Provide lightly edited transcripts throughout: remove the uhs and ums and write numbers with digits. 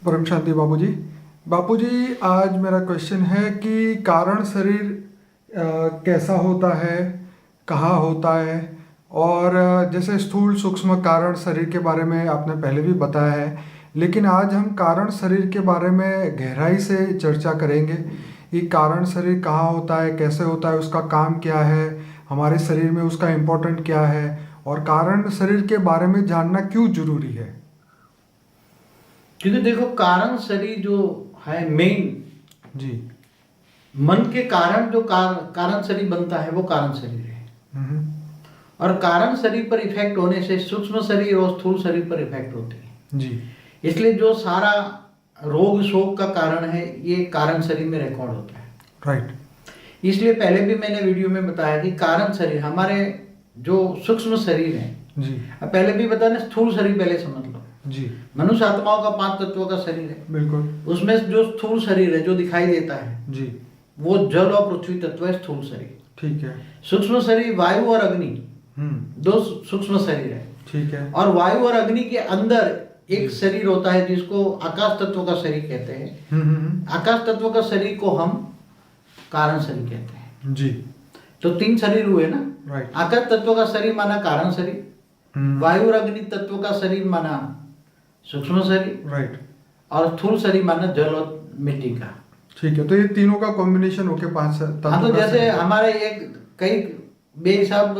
परम शांति बापूजी। बापूजी, आज मेरा क्वेश्चन है कि कारण शरीर कैसा होता है, कहाँ होता है, और जैसे स्थूल सूक्ष्म कारण शरीर के बारे में आपने पहले भी बताया है, लेकिन आज हम कारण शरीर के बारे में गहराई से चर्चा करेंगे कि कारण शरीर कहाँ होता है, कैसे होता है, उसका काम क्या है, हमारे शरीर में उसका इम्पोर्टेंट क्या है, और कारण शरीर के बारे में जानना क्यों जरूरी है। क्योंकि देखो, कारण शरीर जो है मेन जी। मन के कारण जो कारण शरीर बनता है वो कारण शरीर है। हम्म। और कारण शरीर पर इफेक्ट होने से सूक्ष्म शरीर और स्थूल शरीर पर इफेक्ट होती है। जी। इसलिए जो सारा रोग शोक का कारण है ये कारण शरीर में रिकॉर्ड होता है। राइट। इसलिए पहले भी मैंने वीडियो में बताया कि कारण शरीर हमारे जो सूक्ष्म शरीर है, जी। अब पहले भी बताया ना, स्थूल शरीर पहले समझ लो। जी। मनुष्य आत्माओं का 5 तत्वों का शरीर है। बिल्कुल। उसमें जो स्थूल शरीर है जो दिखाई देता है जी। वो जल और पृथ्वी तत्व है, स्थूल शरीर। ठीक है। सूक्ष्म शरीर वायु और अग्नि, हम्म। 2 सूक्ष्म शरीर है। ठीक है। और वायु और अग्नि के अंदर एक शरीर होता है जिसको आकाश तत्व का शरीर कहते हैं। आकाश तत्व का शरीर को हम कारण शरीर कहते हैं। जी। तो 3 शरीर हुए ना। राइट। आकाश तत्व का शरीर माना कारण शरीर, वायु और अग्नि तत्व का शरीर माना सूक्ष्म शरीर, राइट। और स्थूल शरीर माना जल और मिट्टी का। ठीक है, तो ये तीनों का कॉम्बिनेशन होके 5 हाँ, तो जैसे हमारे कई बेहिसाब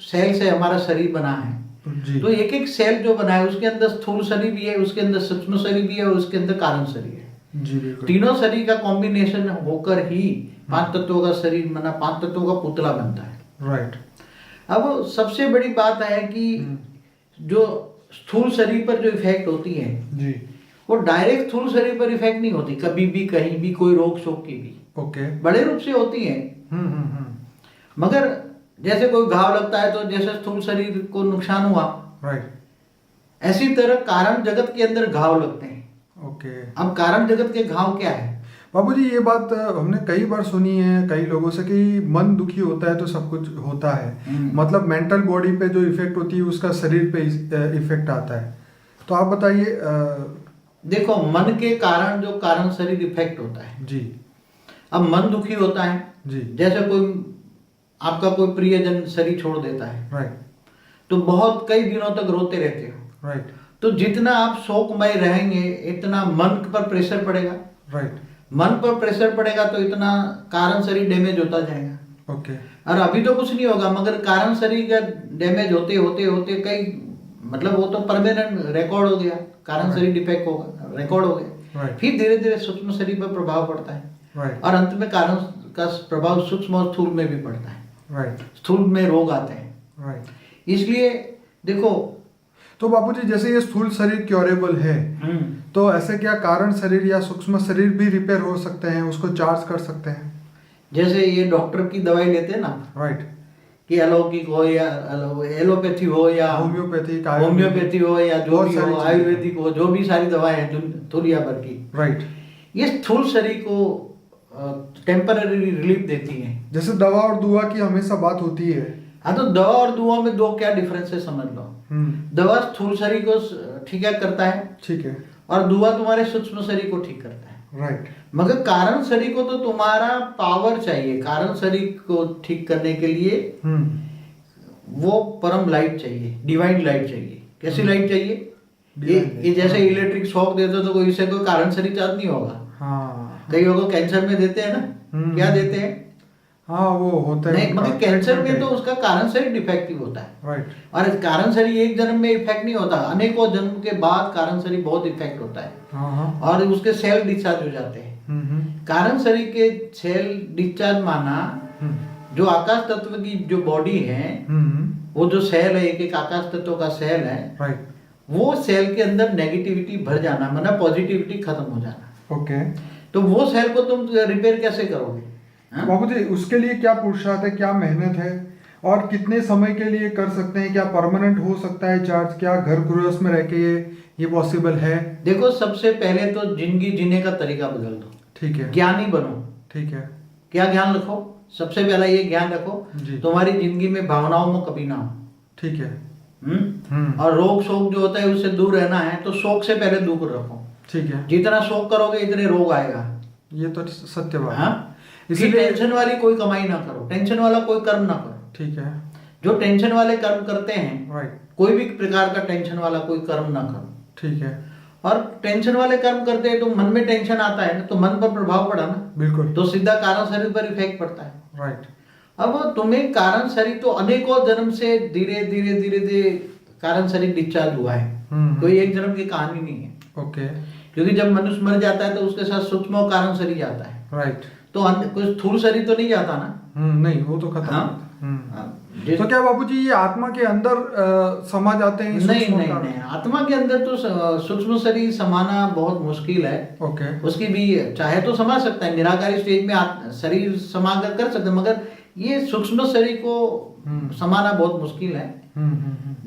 सेल से हमारा शरीर बना है। जी। तो एक एक सेल जो बना है उसके अंदर स्थूल शरीर भी है, उसके अंदर सूक्ष्म शरीर भी है, और उसके अंदर कारण शरीर है। जी बिल्कुल। तीनों शरीर का कॉम्बिनेशन होकर ही 5 तत्वों का शरीर बना, 5 तत्वों का पुतला बनता है। राइट। अब सबसे बड़ी बात है कि जो स्थूल शरीर पर जो इफेक्ट होती है जी। वो डायरेक्ट स्थूल शरीर पर इफेक्ट नहीं होती, कभी भी कहीं भी कोई रोग शोक की भी ओके। बड़े रूप से होती है। मगर जैसे कोई घाव लगता है तो जैसे स्थूल शरीर को नुकसान हुआ, राइट, ऐसी तरह कारण जगत के अंदर घाव लगते हैं। ओके। अब कारण जगत के घाव क्या है? बाबूजी, ये बात हमने कई बार सुनी है कई लोगों से कि मन दुखी होता है तो सब कुछ होता है। मतलब मेंटल बॉडी पे जो इफेक्ट होती है उसका शरीर पे इफेक्ट आता है। तो आप बताइए। देखो, मन के कारण जो कारण शरीर इफेक्ट होता है। जी। अब मन दुखी होता है जी। जैसे आपका कोई प्रियजन शरीर छोड़ देता है, राइट, तो बहुत कई दिनों तक रोते रहते हो। राइट। तो जितना आप शोकमय रहेंगे इतना मन पर प्रेशर पड़ेगा। राइट। मन पर प्रेशर पड़ेगा तो इतना कारण शरीर डैमेज होता जाएगा। ओके। और अभी तो कुछ नहीं होगा, मगर कारण शरीर का डैमेज होते होते होते कई, मतलब वो तो परमानेंट रिकॉर्ड हो गया, कारण शरीर डिफेक्ट होगा, रिकॉर्ड हो गया। फिर धीरे धीरे सूक्ष्म शरीर पर प्रभाव पड़ता है, और अंत में कारण का प्रभाव सूक्ष्म और स्थूल में भी पड़ता है। राइट। स्थूल में रोग आते हैं। राइट। इसलिए देखो, तो बापूजी, जैसे ये स्थूल शरीर क्योरेबल है, तो ऐसे क्या कारण शरीर या सूक्ष्म शरीर भी रिपेयर हो सकते हैं, उसको चार्ज कर सकते हैं? जैसे ये डॉक्टर की दवाई लेते हैं ना, राइट, कि अलौकिक हो या एलोपैथी हो या होम्योपैथी हो या जो भी हो, आयुर्वेदिक हो, जो भी सारी दवाएं हैं दुनिया भर की, राइट, ये स्थूल शरीर को टेम्पररी रिलीफ देती हैं। जैसे दवा और दुआ की हमेशा बात होती है। हाँ, तो दवा और दुआ में 2 क्या डिफरेंस है समझ लो। दवा स्थूल शरीर को ठीक करता है, ठीक है, और दुआ तुम्हारे सूक्ष्म शरीर को ठीक करता है। राइट। मगर कारण शरीर को तो तुम्हारा पावर चाहिए। कारण शरीर को ठीक करने के लिए वो परम लाइट चाहिए, डिवाइन लाइट चाहिए। कैसी लाइट चाहिए? ये जैसे इलेक्ट्रिक शॉक देते हो तो कोई इससे कोई कारण शरीर चार्ज नहीं होगा। हाँ, कई लोगों को कैंसर में देते हैं ना, क्या देते हैं? हाँ, वो होता है नहीं, मगर कैंसर में तो उसका कारण शरीर डिफेक्टिव होता है। राइट। और कारण शरीर एक जन्म में इफेक्ट नहीं होता, अनेकों जन्म के बाद कारण शरीर बहुत इफेक्ट होता है। हाँ, और उसके सेल डिस्चार्ज हो जाते हैं। कारण शरीर के सेल डिस्चार्ज माना जो आकाश तत्व की जो बॉडी है, वो जो सेल है, एक एक आकाश तत्व का सेल है, राइट, वो सेल के अंदर नेगेटिविटी भर जाना, माना पॉजिटिविटी खत्म हो जाना। ओके। तो वो सेल को तुम रिपेयर कैसे करोगे? बाबूजी, उसके लिए क्या पुरुषार्थ है, क्या मेहनत है, और कितने समय के लिए कर सकते हैं? क्या परमानेंट हो सकता है चार्ज? क्या घर गृहस्थ में रह के ये पॉसिबल है? देखो, सबसे पहले तो जिंदगी जीने का तरीका बदल दो। ठीक है, ज्ञानी बनो। ठीक है, क्या ज्ञान रखो? सबसे पहला ये ज्ञान रखो, तुम्हारी जिंदगी में भावनाओं में कभी ना हो। ठीक है। और रोग शोक जो होता है उससे दूर रहना है, तो शोक से पहले दूर रखो। ठीक है, जितना शोक करोगे इतने रोग आएगा। ये तो सत्य बात है। हाँ, इसीलिए टेंशन वाली कोई कमाई ना करो, टेंशन वाला कोई कर्म ना करो। ठीक है, जो टेंशन वाले कर्म करते हैं, राइट, कोई भी प्रकार का टेंशन वाला कोई कर्म ना करो। ठीक है, और टेंशन वाले कर्म करते हैं तो मन में टेंशन आता है ना, तो मन पर प्रभाव पड़ा ना, बिल्कुल, तो सीधा कारण शरीर पर इफेक्ट पड़ता है। राइट। अब तुम्हें कारण शरीर तो अनेकों जन्म से धीरे धीरे धीरे धीरे कारण शरीर डिस्चार्ज हुआ है, कोई एक जन्म की कहानी नहीं है। ओके, क्योंकि जब मनुष्य मर जाता है तो उसके साथ सूक्ष्म और कारण शरीर जाता है, राइट। तो कोई स्थूल शरीर तो नहीं जाता ना। नहीं, वो तो खत्म। हाँ? तो क्या बाबूजी ये आत्मा के अंदर समा जाते हैं? नहीं नहीं नहीं, आत्मा के अंदर तो सूक्ष्म शरीर समाना बहुत मुश्किल है। ओके, उसकी भी चाहे तो समा सकता है, निराकारी स्टेज में शरीर समा कर सकते हैं, मगर ये सूक्ष्म शरीर को समाना बहुत मुश्किल है।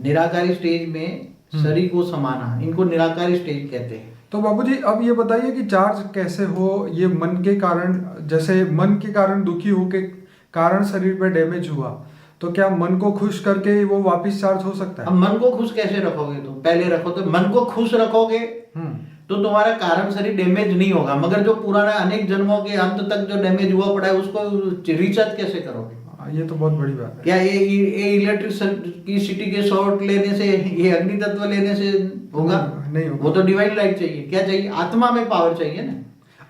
निराकारी स्टेज में शरीर को समाना, इनको निराकारी स्टेज कहते हैं। तो बाबूजी अब ये बताइए कि चार्ज कैसे हो? ये मन के कारण, जैसे मन के कारण दुखी होके कारण शरीर पे डैमेज हुआ, तो क्या मन को खुश करके वो वापस चार्ज हो सकता है? अब मन को खुश कैसे रखोगे? तुम पहले रखो, तो मन को खुश रखोगे तो तुम्हारा कारण शरीर डैमेज नहीं होगा, मगर जो पुराना अनेक जन्मों के अंत तक जो डैमेज हुआ पड़ा है उसको रिचार्ज कैसे करोगे? ये तो बहुत बड़ी बात है। क्या ये इलेक्ट्रिसिटी के शॉर्ट लेने से, ये अग्नि तत्व लेने से होगा? नहीं होगा। वो तो डिवाइन लाइट चाहिए। क्या चाहिए? आत्मा में पावर चाहिए ना,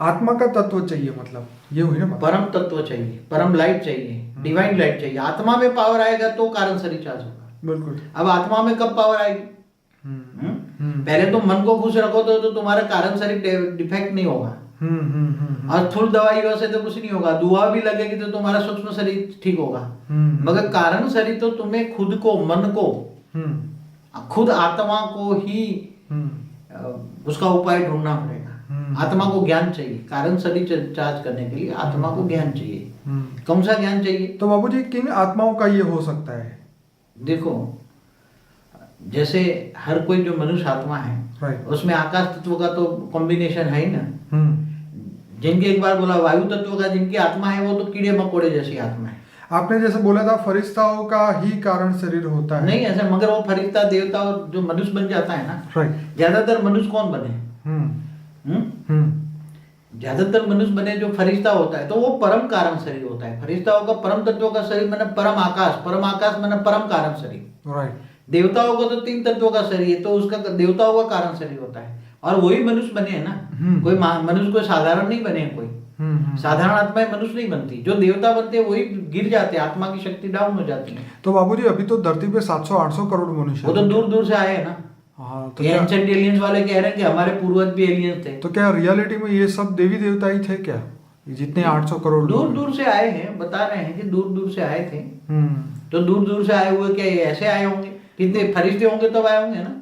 आत्मा का तत्व चाहिए, मतलब ये हुई ना बात। परम तत्व चाहिए, परम लाइट चाहिए, डिवाइन लाइट चाहिए। आत्मा में पावर आएगा तो कारण शरीर चार्ज होगा। बिल्कुल। अब आत्मा में कब पावर आएगी? पहले तो मन को खुश रखो तो तुम्हारा कारण शरीर डिफेक्ट नहीं होगा। और स्थूल दवाइयों से तो कुछ नहीं होगा, दुआ भी लगेगी तो तुम्हारा सूक्ष्म शरीर ठीक होगा। मगर कारण शरीर तो तुम्हें खुद को, मन को, खुद आत्मा को ही उसका उपाय ढूंढना पड़ेगा। आत्मा को ज्ञान चाहिए, कारण शरीर चार्ज करने के लिए आत्मा को ज्ञान चाहिए। कौन सा ज्ञान चाहिए? तो बाबूजी किन आत्माओं का ये हो सकता है? देखो, जैसे हर कोई जो मनुष्य आत्मा है, उसमें आकाश तत्व का तो कॉम्बिनेशन है ही ना। जिनके एक बार बोला वायु तत्व का जिनकी आत्मा है, वो तो कीड़े मकोड़े जैसी आत्मा है। आपने जैसे बोला था फरिश्ताओं का ही कारण शरीर होता है। नहीं ऐसा, मगर वो फरिश्ता देवता और जो मनुष्य बन जाता है ना, ज्यादातर मनुष्य कौन बने? ज्यादातर मनुष्य बने जो फरिश्ता होता है, तो वो परम कारण शरीर होता है। फरिश्ताओं का परम तत्वों का शरीर माने परम आकाश माने परम कारण शरीर। राइट। देवताओं को तो 3 तत्वों का शरीर है, तो उसका देवताओं का कारण शरीर होता है। और वही मनुष्य बने हैं ना। कोई मनुष्य कोई साधारण नहीं बने, कोई साधारण आत्माएं मनुष्य नहीं बनती। जो देवता बनते हैं वही गिर जाते हैं, आत्मा की शक्ति डाउन हो जाती है। तो बाबूजी अभी तो धरती पे 700-800 करोड़ मनुष्य, वो तो दूर दूर से आए हैं ना। हाँ, तो एंशिएंट एलियंस वाले कह रहे हैं कि हमारे पूर्वज भी एलियंस थे। तो क्या रियलिटी में ये सब देवी देवता ही थे क्या? जितने 800 करोड़ दूर दूर से आए हैं, बता रहे हैं कि दूर दूर से आए थे। तो दूर दूर से आए हुए क्या ये ऐसे आए होंगे? कितने फरिश्ते होंगे तब आए होंगे ना।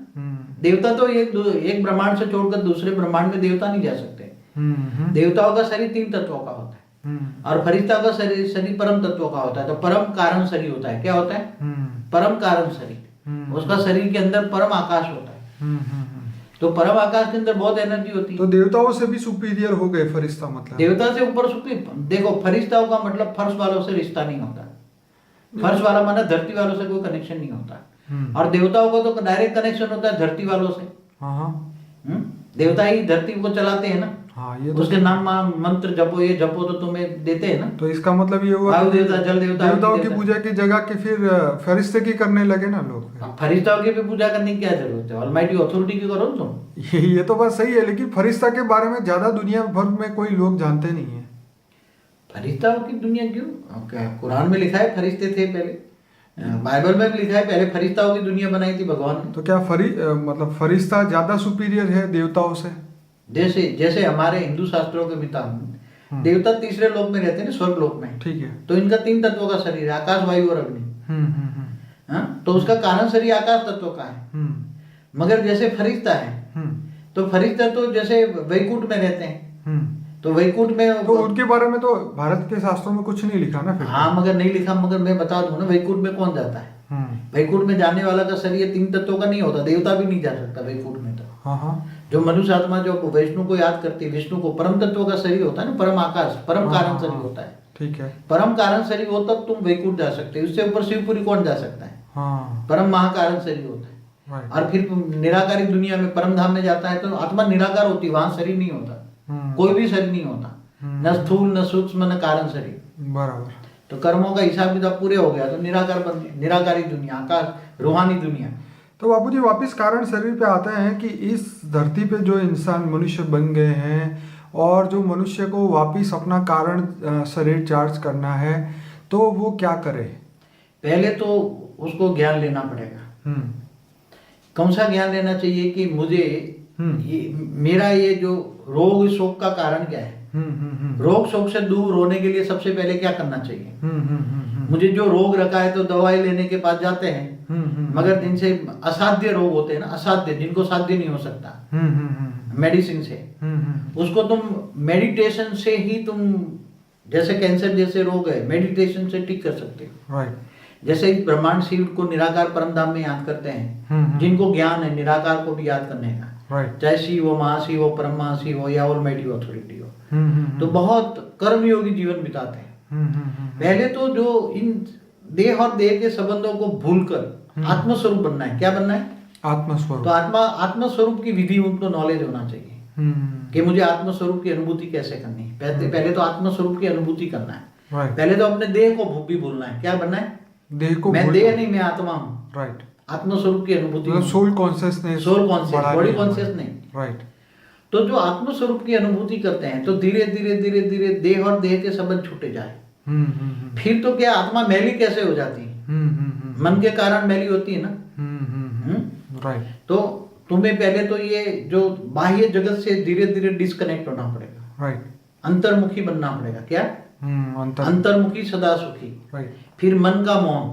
देवता तो एक ब्रह्मांड से छोड़कर दूसरे ब्रह्मांड में देवता नहीं जा सकते। देवताओं का शरीर 3 तत्वों का होता है, और फरिश्ता का शरीर परम तत्वों का होता है। तो परम कारण शरीर होता है। क्या होता है? परम कारण शरीर। उसका शरीर के अंदर परम आकाश होता है। तो परम आकाश के अंदर बहुत एनर्जी होती है। तो देवताओं से भी सुपीरियर हो गए फरिश्ता, मतलब देवता से ऊपर सुपीरियर। देखो, फरिश्ताओं का मतलब फर्श वालों से रिश्ता नहीं होता। फर्श वाला माना धरती वालों से कोई कनेक्शन नहीं होता। और देवताओं को तो डायरेक्ट कनेक्शन होता है धरती वालों से। देवता ही धरती को चलाते हैं ना। ये तो उसके नाम मंत्र जपो, ये जपो तो तुम्हें देते हैं ना। तो इसका मतलब ये हुआ वायु देवता, जल देवता, देवताओं की पूजा की जगह के फिर फरिश्ते की करने लगे ना लोग। फरिश्ताओं की भी पूजा करने की क्या जरूरत है? ऑलमाइटी अथॉरिटी की करो तुम। ये तो बात सही है, लेकिन फरिश्ता के बारे में ज्यादा दुनिया भर में कोई लोग जानते नहीं है। फरिश्ताओं की दुनिया क्यों? कुरान में लिखा है फरिश्ते थे पहले, बाइबल में भी लिखा है पहले फरिश्ताओं की दुनिया बनाई थी भगवान ने। तो क्या मतलब फरिश्ता ज्यादा सुपीरियर है देवताओं से? जैसे हमारे हिंदू शास्त्रों के मुताबिक देवता तीसरे लोक में रहते हैं, स्वर्ग लोक में। ठीक है। तो इनका 3 तत्वों का शरीर है, आकाश, वायु और अग्नि। तो उसका कारण शरीर आकाश तत्व का है। मगर जैसे फरिश्ता है, तो फरिश्ता तो जैसे वैकुंठ में रहते हैं। तो वैकुंठ में तो उनके बारे में तो भारत के शास्त्रों में कुछ नहीं लिखा ना फिर? हाँ, मगर नहीं लिखा, मगर मैं बता दूं ना, वैकुंठ में कौन जाता है? वैकुंठ में जाने वाला का शरीर 3 तत्वों का नहीं होता। देवता भी नहीं जा सकता वैकुंठ में। तो जो मनुष्य आत्मा जो विष्णु को याद करती है, विष्णु को परम तत्व का शरीर होता है ना, परम आकाश, परम कारण शरीर होता है। ठीक है। परम कारण शरीर हो तब तुम वैकुंठ जा सकते हो। उससे ऊपर शिवपुरी कौन जा सकता है? परम महाकारण शरीर होता है। Right. और फिर निराकारी दुनिया में परम धाम में जाता है तो आत्मा निराकार होती है, वहां शरीर नहीं होता, कोई भी शरीर नहीं होता, न स्थूल न सूक्ष्म न कारण शरीर। बराबर। तो कर्मों का हिसाब किताब पूरे हो गया तो निराकार बन गया, निराकारी दुनिया, आकाश रूहानी दुनिया। तो बापूजी वापस कारण शरीर पे आते हैं कि इस धरती पे जो इंसान मनुष्य बन गए हैं और जो मनुष्य को वापस अपना कारण शरीर चार्ज करना है तो वो क्या करे? पहले तो उसको ज्ञान लेना पड़ेगा। कौन सा ज्ञान लेना चाहिए कि मुझे मेरा ये जो रोग शोक का कारण क्या है, रोग शोक से दूर होने के लिए सबसे पहले क्या करना चाहिए। मुझे जो रोग रखा है तो दवाई लेने के पास जाते हैं, मगर जिनसे असाध्य रोग होते हैं ना, असाध्य जिनको साध्य नहीं हो सकता मेडिसिन से, उसको तुम मेडिटेशन से ही तुम, जैसे कैंसर जैसे रोग है मेडिटेशन से ठीक कर सकते हो। राइट। जैसे इस ब्रह्मांड शिव को निराकार परमधाम में याद करते हैं, जिनको ज्ञान है निराकार को भी याद करने का, चाहे शिव हो, महाशिव हो, परम महाशिव हो या ऑलमाइटी अथॉरिटी हो, तो बहुत कर्मयोगी जीवन बिताते हैं। पहले तो जो इन देह और देह के संबंधों को भूलकर आत्मस्वरूप बनना है। क्या बनना है? आत्मस्वरूप। तो आत्मस्वरूप की विधि उनको नॉलेज होना चाहिए कि मुझे आत्मस्वरूप की अनुभूति कैसे करनी है। पहले तो आत्मस्वरूप की अनुभूति करना है। पहले तो अपने देह को भी भूलना है। क्या बनना है? देह को, मैं देह नहीं, मैं आत्मा हूँ। राइट। आत्मस्वरूप की अनुभूति, soul consciousness, soul conscious, body conscious नहीं। राइट। तो जो आत्मस्वरूप की अनुभूति करते हैं तो धीरे धीरे धीरे धीरे देह और देह के संबंध छूटे जाए। फिर तो क्या आत्मा मैली कैसे हो जाती है? मन के कारण मैली होती है ना। राइट। तो तुम्हें पहले तो ये जो बाह्य जगत से धीरे धीरे डिस्कनेक्ट होना पड़ेगा। राइट। अंतर्मुखी बनना पड़ेगा। क्या? अंतर्मुखी सदा सुखी। राइट। फिर मन का मौन।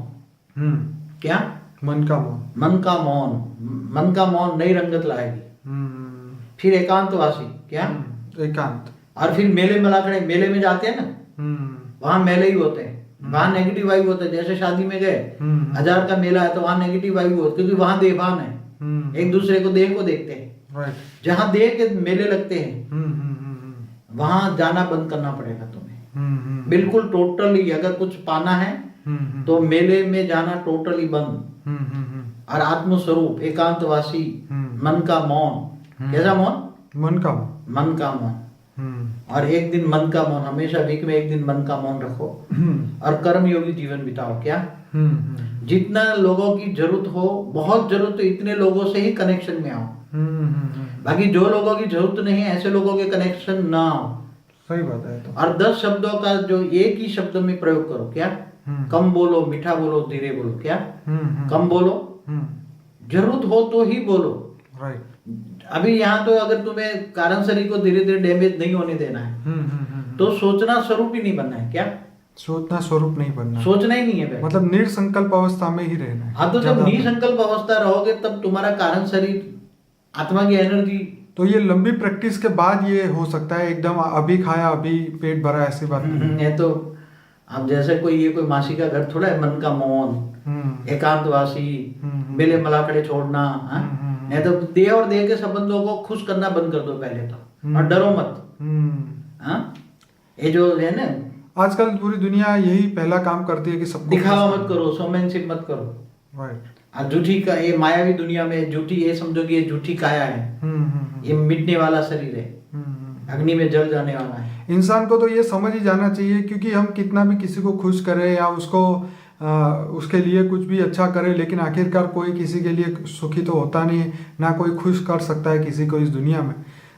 क्या? मन का मौन। मन का मौन नई रंगत लाएगी। फिर एकांतवासी। क्या? एकांत। और फिर मेले मलाखड़े, मेले में जाते हैं ना, वहां मेले ही होते हैं, वहां नेगेटिव वाइब होता है। जैसे शादी में गए, 1000 का मेला है तो वहां नेगेटिव वाइब होती है, क्योंकि वहां देहभान है, एक दूसरे को देह को देखते हैं। जहां देह के मेले लगते हैं वहां जाना बंद करना पड़ेगा तुम्हें, बिल्कुल टोटली। अगर कुछ पाना है तो मेले में जाना टोटली बंद। और आत्मस्वरूप, एकांतवासी, मन का मौन। कैसा मौन? मन का मौन। और एक दिन मन का मौन, हमेशा वीक में एक दिन मन का मौन रखो और कर्मयोगी जीवन बिताओ। क्या? जितना लोगों की जरूरत हो, बहुत जरूरत तो इतने लोगों से ही कनेक्शन में आओ। बाकी जो लोगों की जरूरत नहीं है ऐसे लोगों के कनेक्शन ना आओ। सही बात है। तो और 10 शब्दों का जो एक ही शब्द में प्रयोग करो। क्या? कम बोलो, मीठा बोलो, धीरे बोलो। क्या? कम बोलो, जरूरत हो तो ही बोलो। राइट। अभी यहाँ तो अगर तुम्हें कारण शरीर को धीरे धीरे डैमेज नहीं होने देना है तो सोचना स्वरूप ही नहीं बनना है। क्या? सोचना स्वरूप नहीं बनना, सोचना ही नहीं है, मतलब निर्संकल्प अवस्था में ही रहना है। हाँ, तो जब निसंकल्प अवस्था रहोगे तब तुम्हारा कारण शरीर, आत्मा की एनर्जी। तो ये लंबी प्रैक्टिस के बाद ये हो सकता है, एकदम अभी खाया अभी पेट भरा ऐसी बात नहीं तो। अब जैसे कोई मासी का घर थोड़ा है, मन का मौन, एकांतवासी, मेले मलाखड़े छोड़ना, नहीं तो देह और देह के संबंधों को खुश करना बंद कर दो पहले तो, और डरो मत। ये जो है ना, आजकल पूरी दुनिया यही पहला काम करती है कि सबको दिखावा मत करो, शोमैनशिप मत करो। राइट। झूठी का ये मायावी दुनिया में झूठी, ये समझो कि ये झूठी काया है, ये मिटने वाला शरीर है, अग्नि में जल जाने वाला है। इंसान को तो ये समझ ही जाना चाहिए, क्योंकि हम कितना भी किसी को खुश करें या उसको उसके लिए कुछ भी अच्छा करें, लेकिन आखिरकार कोई किसी के लिए सुखी तो होता नहीं है, ना कोई खुश कर सकता है किसी को इस दुनिया में।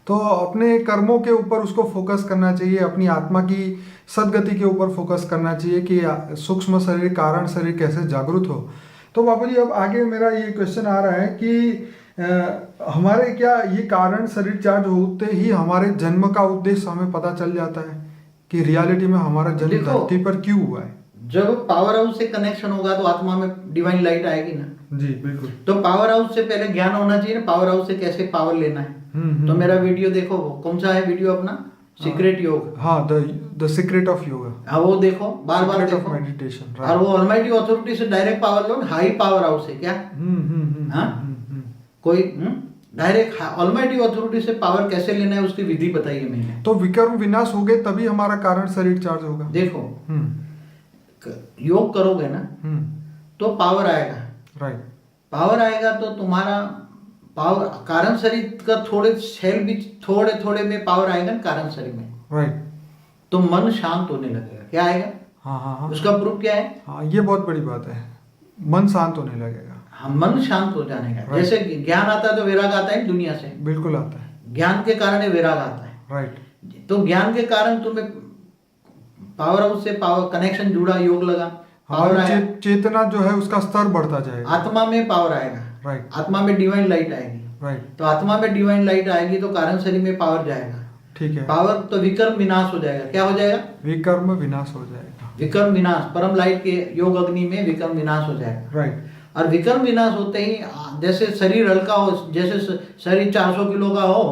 तो अपने कर्मों के ऊपर उसको फोकस करना चाहिए, अपनी आत्मा की सदगति के ऊपर फोकस करना चाहिए कि सूक्ष्म शरीर कारण शरीर कैसे जागृत हो। तो बाबू जी, अब आगे मेरा ये क्वेश्चन आ रहा है कि हमारे क्या ये कारण शरीर चार्ज होते ही हमारे जन्म का उद्देश्य हमें पता चल जाता है कि रियलिटी में हमारा जन्म धरती पर क्यों हुआ है? जब पावर हाउस से कनेक्शन होगा तो आत्मा में डिवाइन लाइट आएगी ना। जी बिल्कुल। तो पावर हाउस से पहले ज्ञान होना चाहिए ना, पावर हाउस से कैसे पावर लेना है। तो मेरा वीडियो देखो, वो कौन सा है वीडियो अपना, सीक्रेट योग। हाँ, द सीक्रेट ऑफ योगा। हाँ, वो देखो, बार बार देखो। मेडिटेशन। और वो ऑलमाइटी अथॉरिटी से डायरेक्ट पावर लो, हाई पावर हाउस है क्या? कोई डायरेक्ट ऑलमाइटी अथॉरिटी से पावर कैसे लेना है उसकी विधि बताइए मैंने। तो विकर्म विनाश हो गए तभी हमारा कारण शरीर चार्ज होगा। देखो, योग करोगे ना तो पावर आएगा। राइट। पावर आएगा तो तुम्हारा पावर कारण शरीर का थोड़े सेल भी थोड़े थोड़े में पावर आएगा ना कारण शरीर में, राइट। तो मन शांत होने लगेगा। क्या आएगा? हाँ हाँ हाँ। उसका प्रूफ क्या है? हाँ, ये बहुत बड़ी बात है, मन शांत होने लगेगा। हाँ, मन शांत हो जाने का। Right. जैसे ज्ञान आता है तो वैराग आता है दुनिया से, बिल्कुल आता है। ज्ञान के कारण वैराग आता है। राइट। तो ज्ञान के कारण तुम्हें पावर हाउस से पावर कनेक्शन जुड़ा, योग लगा, पावर आया, चेतना जो है उसका स्तर बढ़ता जाएगा। आत्मा में पावर आएगा। राइट। आत्मा में डिवाइन लाइट आएगी। राइट। तो आत्मा में डिवाइन लाइट आएगी तो कारण शरीर में पावर जाएगा। ठीक है। पावर तो विकर्म विनाश हो जाएगा। क्या हो जाएगा? विकर्म विनाश हो जाएगा। विकर्म विनाश, परम लाइट के योग अग्नि में विकर्म विनाश हो जाएगा। राइट। और विकर्म विनाश होते ही जैसे शरीर हल्का हो, जैसे शरीर 400 किलो का हो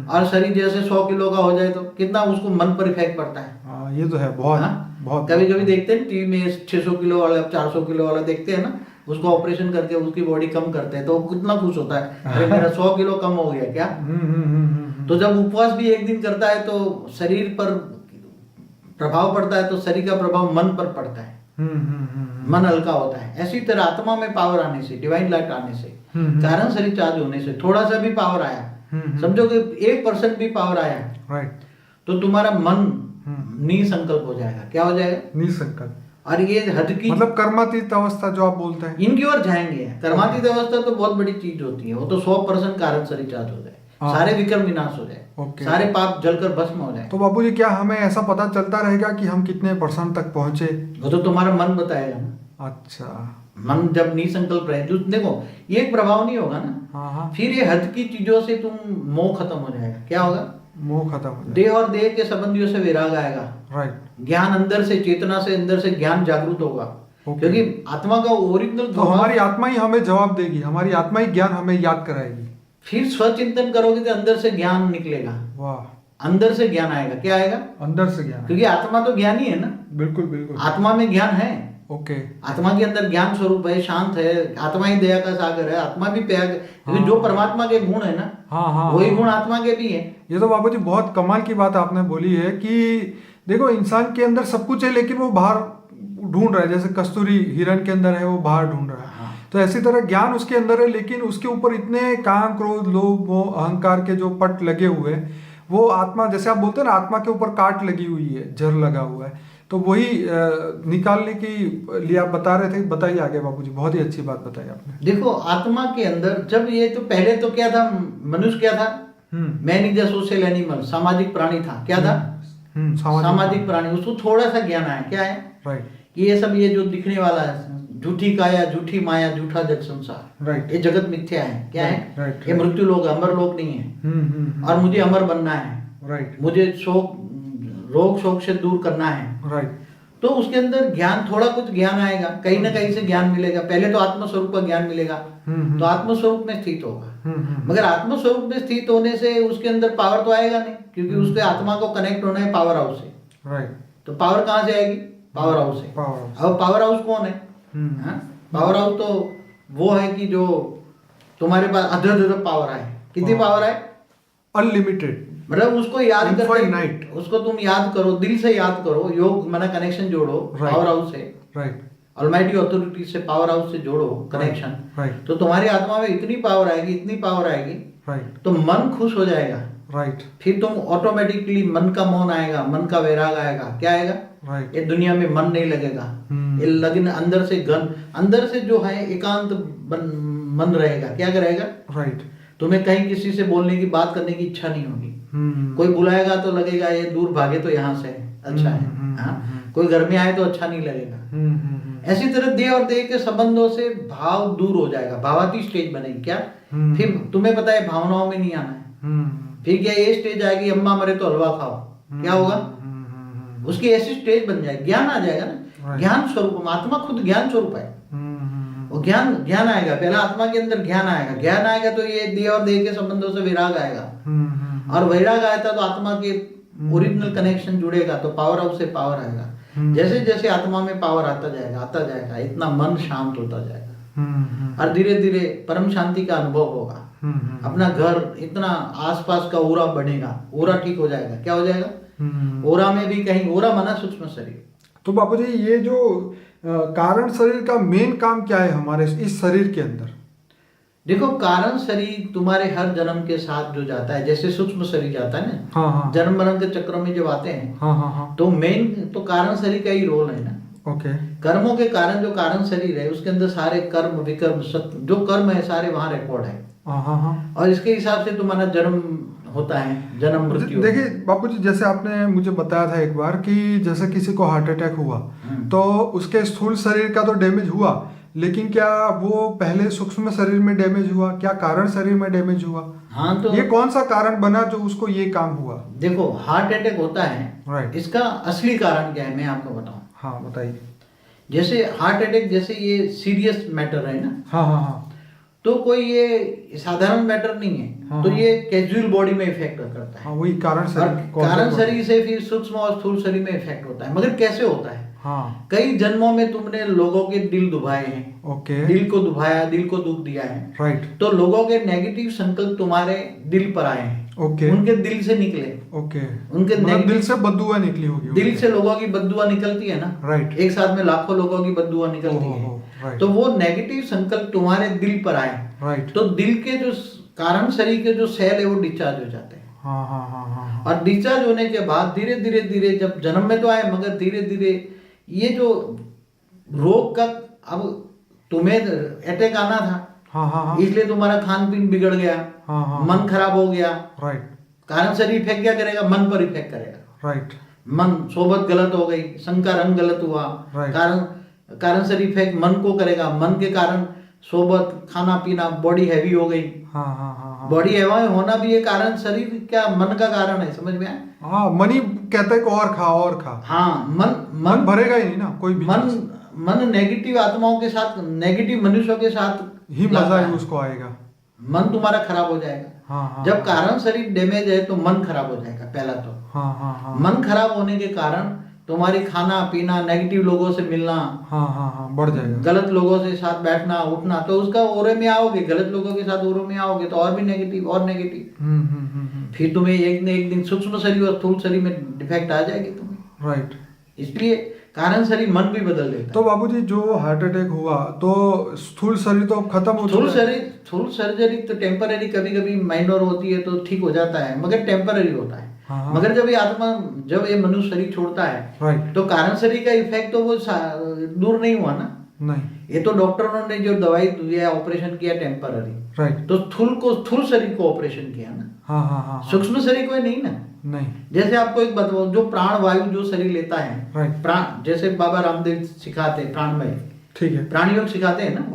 और शरीर जैसे 100 किलो का हो जाए तो कितना उसको मन पर इफेक्ट पड़ता है। हाँ, ये तो है बहुत। हाँ? बहुत कभी कभी देखते हैं टीवी में 600 किलो वाला 400 किलो वाला देखते हैं ना, उसको ऑपरेशन करके उसकी बॉडी कम करते हैं तो वो कितना खुश होता है, अरे मेरा 100 किलो कम हो गया क्या। तो जब उपवास भी एक दिन करता है तो शरीर पर प्रभाव पड़ता है, तो शरीर का प्रभाव मन पर पड़ता है, मन हल्का होता है। ऐसी तरह आत्मा में पावर आने से, डिवाइन लाइट आने से, कारण शरीर चार्ज होने से थोड़ा सा भी पावर आया, समझो कि 1% भी पावर आया, राइट, तो तुम्हारा मन निसंकल्प हो जाएगा। क्या हो जाएगा? निसंकल्प। और ये हद की मतलब कर्मातीत अवस्था जो आप बोलते हैं, इनकी ओर जाएंगे। कर्मातीत अवस्था तो बहुत बड़ी चीज होती है, वो तो 100% कारण शरीर चार्ज हो जाए, सारे विकर्म विनाश हो जाए, सारे पाप जलकर भस्म हो जाए। तो बाबूजी क्या हमें ऐसा पता चलता रहेगा कि हम कितने % तक पहुंचे? वो तो तुम्हारा मन बताएगा ना। अच्छा। मन जब निसंकल्प रहे, देखो ये एक प्रभाव नहीं होगा ना। हाँ हाँ। फिर ये हद की चीजों से तुम मोह खत्म हो जाएगा। क्या होगा? मोह खत्म हो जाएगा। देह और देह के संबंधियों से वैराग आएगा। राइट। ज्ञान अंदर से, चेतना से अंदर से ज्ञान जागृत होगा, क्योंकि आत्मा का ओरिजिनल तो हमारी आत्मा ही हमें जवाब देगी, हमारी आत्मा ही ज्ञान हमें याद कराएगी। फिर स्वचिंतन करोगे तो अंदर से ज्ञान निकलेगा। वाह। अंदर से ज्ञान आएगा। क्या आएगा? अंदर से ज्ञान, क्योंकि आत्मा तो ज्ञान ही है ना। बिल्कुल बिल्कुल। आत्मा में ज्ञान है। ओके। आत्मा के अंदर ज्ञान स्वरूप है, शांत है, आत्मा ही दया का सागर है, आत्मा भी त्याग, क्योंकि जो परमात्मा के गुण है ना, हाँ हाँ, वही गुण आत्मा के भी है। ये तो बाबूजी बहुत कमाल की बात आपने बोली है कि देखो इंसान के अंदर सब कुछ है लेकिन वो बाहर ढूंढ रहा है, जैसे कस्तूरी हिरण के अंदर है वो बाहर ढूंढ रहा है। तो ऐसी तरह ज्ञान उसके अंदर है लेकिन उसके ऊपर इतने काम, क्रोध, लोभ, मोह, अहंकार के जो पट लगे हुए हैं, वो आत्मा, जैसे आप बोलते हैं ना, आत्मा के ऊपर काट लगी हुई है, जर लगा हुआ है, तो वही निकालने की लिए आप बता रहे थे। बताइए आगे बाबूजी, बहुत ही अच्छी बात बताई आपने। देखो आत्मा के अंदर जब ये, तो पहले तो क्या था, मनुष्य क्या था, man is the social animal, सामाजिक प्राणी था। क्या था? सामाजिक प्राणी। उसको थोड़ा सा ज्ञान आया। क्या है? राइट। ये सब ये जो दिखने वाला है, झूठी काया, झूठी माया, झूठा जग संसार, राइट, ये जगत मिथ्या है। क्या है? राइट, ये मृत्यु लोक, अमर लोक नहीं है। और मुझे अमर बनना है। राइट। मुझे शोक, रोग शोक से दूर करना है। राइट। तो उसके अंदर ज्ञान, थोड़ा कुछ ज्ञान आएगा, कहीं ना कहीं से ज्ञान मिलेगा। पहले तो आत्मस्वरूप का ज्ञान मिलेगा, तो आत्मस्वरूप में स्थित होगा। मगर आत्मस्वरूप में स्थित होने से उसके अंदर पावर तो आएगा नहीं, क्योंकि उसके आत्मा को कनेक्ट होना है पावर हाउस से। राइट। तो पावर कहाँ से आएगी? पावर हाउस से। अब पावर हाउस कौन है? पावर हाउस तो वो है कि जो तुम्हारे पास अदर पावर आए। कितनी पावर आए? अनलिमिटेड। मतलब उसको याद करके, उसको तुम याद करो, दिल से याद करो, योग माना कनेक्शन जोड़ो पावर हाउस से। राइट। ऑलमाइटी अथॉरिटी से, पावर हाउस से जोड़ो कनेक्शन। राइट। तो तुम्हारी आत्मा में इतनी पावर आएगी, इतनी पावर आएगी, राइट, तो मन खुश हो जाएगा। राइट। फिर तुम ऑटोमेटिकली मन का मौन आएगा, मन का वैराग आएगा। क्या आएगा? राइट। ये दुनिया में मन नहीं लगेगा, ये लगन अंदर से अंदर से जो है एकांत मन रहेगा। क्या रहेगा? राइट। तुम्हें कहीं किसी से बोलने की, बात करने की इच्छा नहीं होगी। कोई बुलाएगा तो लगेगा ये दूर भागे तो यहाँ से अच्छा है। कोई घर में आए तो अच्छा नहीं लगेगा। ऐसी तरह देह और देह के संबंधों से भाव दूर हो जाएगा, भावाती स्टेज बनेगी। क्या? फिर तुम्हें पता है भावनाओं में नहीं आना है। फिर क्या ये स्टेज आएगी, अम्मा मरे तो हलवा खाओ। क्या होगा? उसकी ऐसी स्टेज बन जाएगी, ज्ञान आ जाएगा ना। ज्ञान स्वरूप, आत्मा खुद ज्ञान स्वरूप है। वो ज्ञान आएगा, पहला आत्मा के अंदर ज्ञान आएगा। ज्ञान आएगा तो ये देह और देह के संबंधों से वैराग आएगा, और वैराग आया था तो आत्मा के ओरिजिनल कनेक्शन जुड़ेगा, तो पावर हाउस से पावर आएगा। जैसे जैसे आत्मा में पावर आता जाएगा, इतना मन शांत होता जाएगा, और धीरे धीरे परम शांति का अनुभव होगा। अपना घर, इतना आसपास का ओरा बनेगा, ओरा ठीक हो जाएगा। क्या हो जाएगा? ओरा में भी कहीं, ओरा माना सूक्ष्म शरीर, तो बापू जी ये जो कारण शरीर का मेन काम क्या है हमारे इस शरीर के अंदर? देखो, कारण शरीर तुम्हारे हर जन्म के साथ जो जाता है, जैसे सूक्ष्म शरीर जाता है ना, हाँ हाँ जन्म मरण के चक्रों में जब आते हैं, हाँ हाँ हाँ। तो मेन तो कारण शरीर का ही रोल है ना। ओके। कर्मों के कारण जो कारण शरीर है उसके अंदर सारे कर्म विकर्म सत्य जो कर्म है सारे वहां रिकॉर्ड है, हाँ हाँ हाँ। और इसके हिसाब से तुम्हारा जन्म होता है, जन्म मृत्यु। देखिए बापू जी, जैसे आपने मुझे बताया था एक बार कि जैसे किसी को हार्ट अटैक हुआ तो उसके स्थूल शरीर का तो डैमेज हुआ, लेकिन क्या वो पहले सूक्ष्म शरीर में डैमेज हुआ, क्या कारण शरीर में डैमेज हुआ? हाँ, तो ये कौन सा कारण बना जो उसको ये काम हुआ? देखो, हार्ट अटैक होता है, राइट। इसका असली कारण क्या है मैं आपको बताऊं। हाँ बताइए। जैसे हार्ट अटैक, जैसे ये सीरियस मैटर है ना, हाँ हाँ हाँ तो कोई ये साधारण मैटर नहीं है। हाँ, तो हाँ। ये कैजुअल बॉडी में इफेक्ट करता है, हाँ वही कारण और शरीर कारण शरीर से फिर सूक्ष्म और स्थूल शरीर में इफेक्ट होता है। मगर कैसे होता है? हाँ। कई जन्मों में तुमने लोगों के दिल दुभाए हैं, ओके। दिल को दुभाया, दिल को दुख दिया है, राइट। तो लोगों के नेगेटिव संकल्प तुम्हारे दिल पर आए हैं, ओके। उनके दिल से निकले। ओके। उनके मतलब negative- दिल से बददुआ निकली होगी। दिल से लोगों की बददुआ निकलती है ना, राइट। एक साथ में लाखों लोगों की बददुआ निकलती ओहो, है, राइट। तो वो नेगेटिव संकल्प तुम्हारे दिल पर आए, राइट। तो दिल के जो कारण शरीर के जो सेल है वो डिस्चार्ज हो जाते हैं। हाँ हाँ हाँ हाँ। और डिस्चार्ज होने के बाद धीरे धीरे धीरे, जब जन्म में तो आए, मगर धीरे धीरे ये जो रोग का, अब तुम्हें अटैक आना था, हाँ हाँ हाँ। इसलिए तुम्हारा खान पीन बिगड़ गया, हाँ हाँ। मन खराब हो गया। राइट। कारण शरीर इफेक्ट क्या करेगा? मन पर इफेक्ट करेगा। राइट। मन सोबत गलत हो गई, संग का रंग गलत हुआ, Right. कारण शरीर इफेक्ट मन को करेगा, मन के कारण सोबत खाना पीना, बॉडी हैवी हो गई। हाँ हाँ हाँ हाँ। बॉडी हैवी होना भी ये कारण शरीर क्या मन का कारण है, समझ में आया? हाँ, मन ही कहता है कि और खा और खा। हाँ, मन मन भरेगा ही नहीं ना कोई भी चीज़। मन नेगेटिव आत्माओं के साथ, नेगेटिव मनुष्यों के साथ ही लाता मजा है। ही उसको आएगा। मन तुम्हारा खराब हो जाएगा। हाँ हाँ। जब कारण शरीर डैमेज है तो मन खराब हो जाएगा पहला तो। हाँ हाँ हाँ। मन खराब होने के कारण तुम्हारी खाना पीना, नेगेटिव लोगों से मिलना, हाँ हाँ हाँ बढ़ जाएगा। गलत लोगों से साथ बैठना उठना, तो उसका ओरे में आओगे, गलत लोगों के साथ ओरे में आओगे तो और भी नेगेटिव और नेगेटिव, फिर तुम्हें एक न एक दिन सूक्ष्म शरीर और स्थूल शरीर में डिफेक्ट आ जाएगी तुम्हें। राइट। इसलिए कारण शरीर मन भी बदल देता है। तो बाबूजी जो हार्ट अटैक हुआ तो स्थूल शरीर तो खत्म हो स्थूल चुका है। शरीर, स्थूल सर्जरी तो टेम्पररी, कभी कभी माइनर होती है तो ठीक हो जाता है, मगर टेम्पररी होता है। हाँ, हाँ। मगर जब ये आत्मा, जब ये मनुष्य शरीर छोड़ता है, राइट। तो कारण शरीर का इफेक्ट तो वो दूर नहीं हुआ ना। नहीं। ये तो डॉक्टरों ने जो दवाई दिया, ऑपरेशन किया टेम्पररी, राइट। तो स्थूल शरीर को ऑपरेशन किया ना, हाँ हाँ हाँ। सूक्ष्म शरीर को नहीं ना। नहीं। जैसे आपको एक बताओ, जो प्राण वायु जो शरीर लेता है, राइट। प्राण, जैसे बाबा रामदेव सिखाते हैं प्राणमय, ठीक है। प्राण योग सिखाते हैं ना।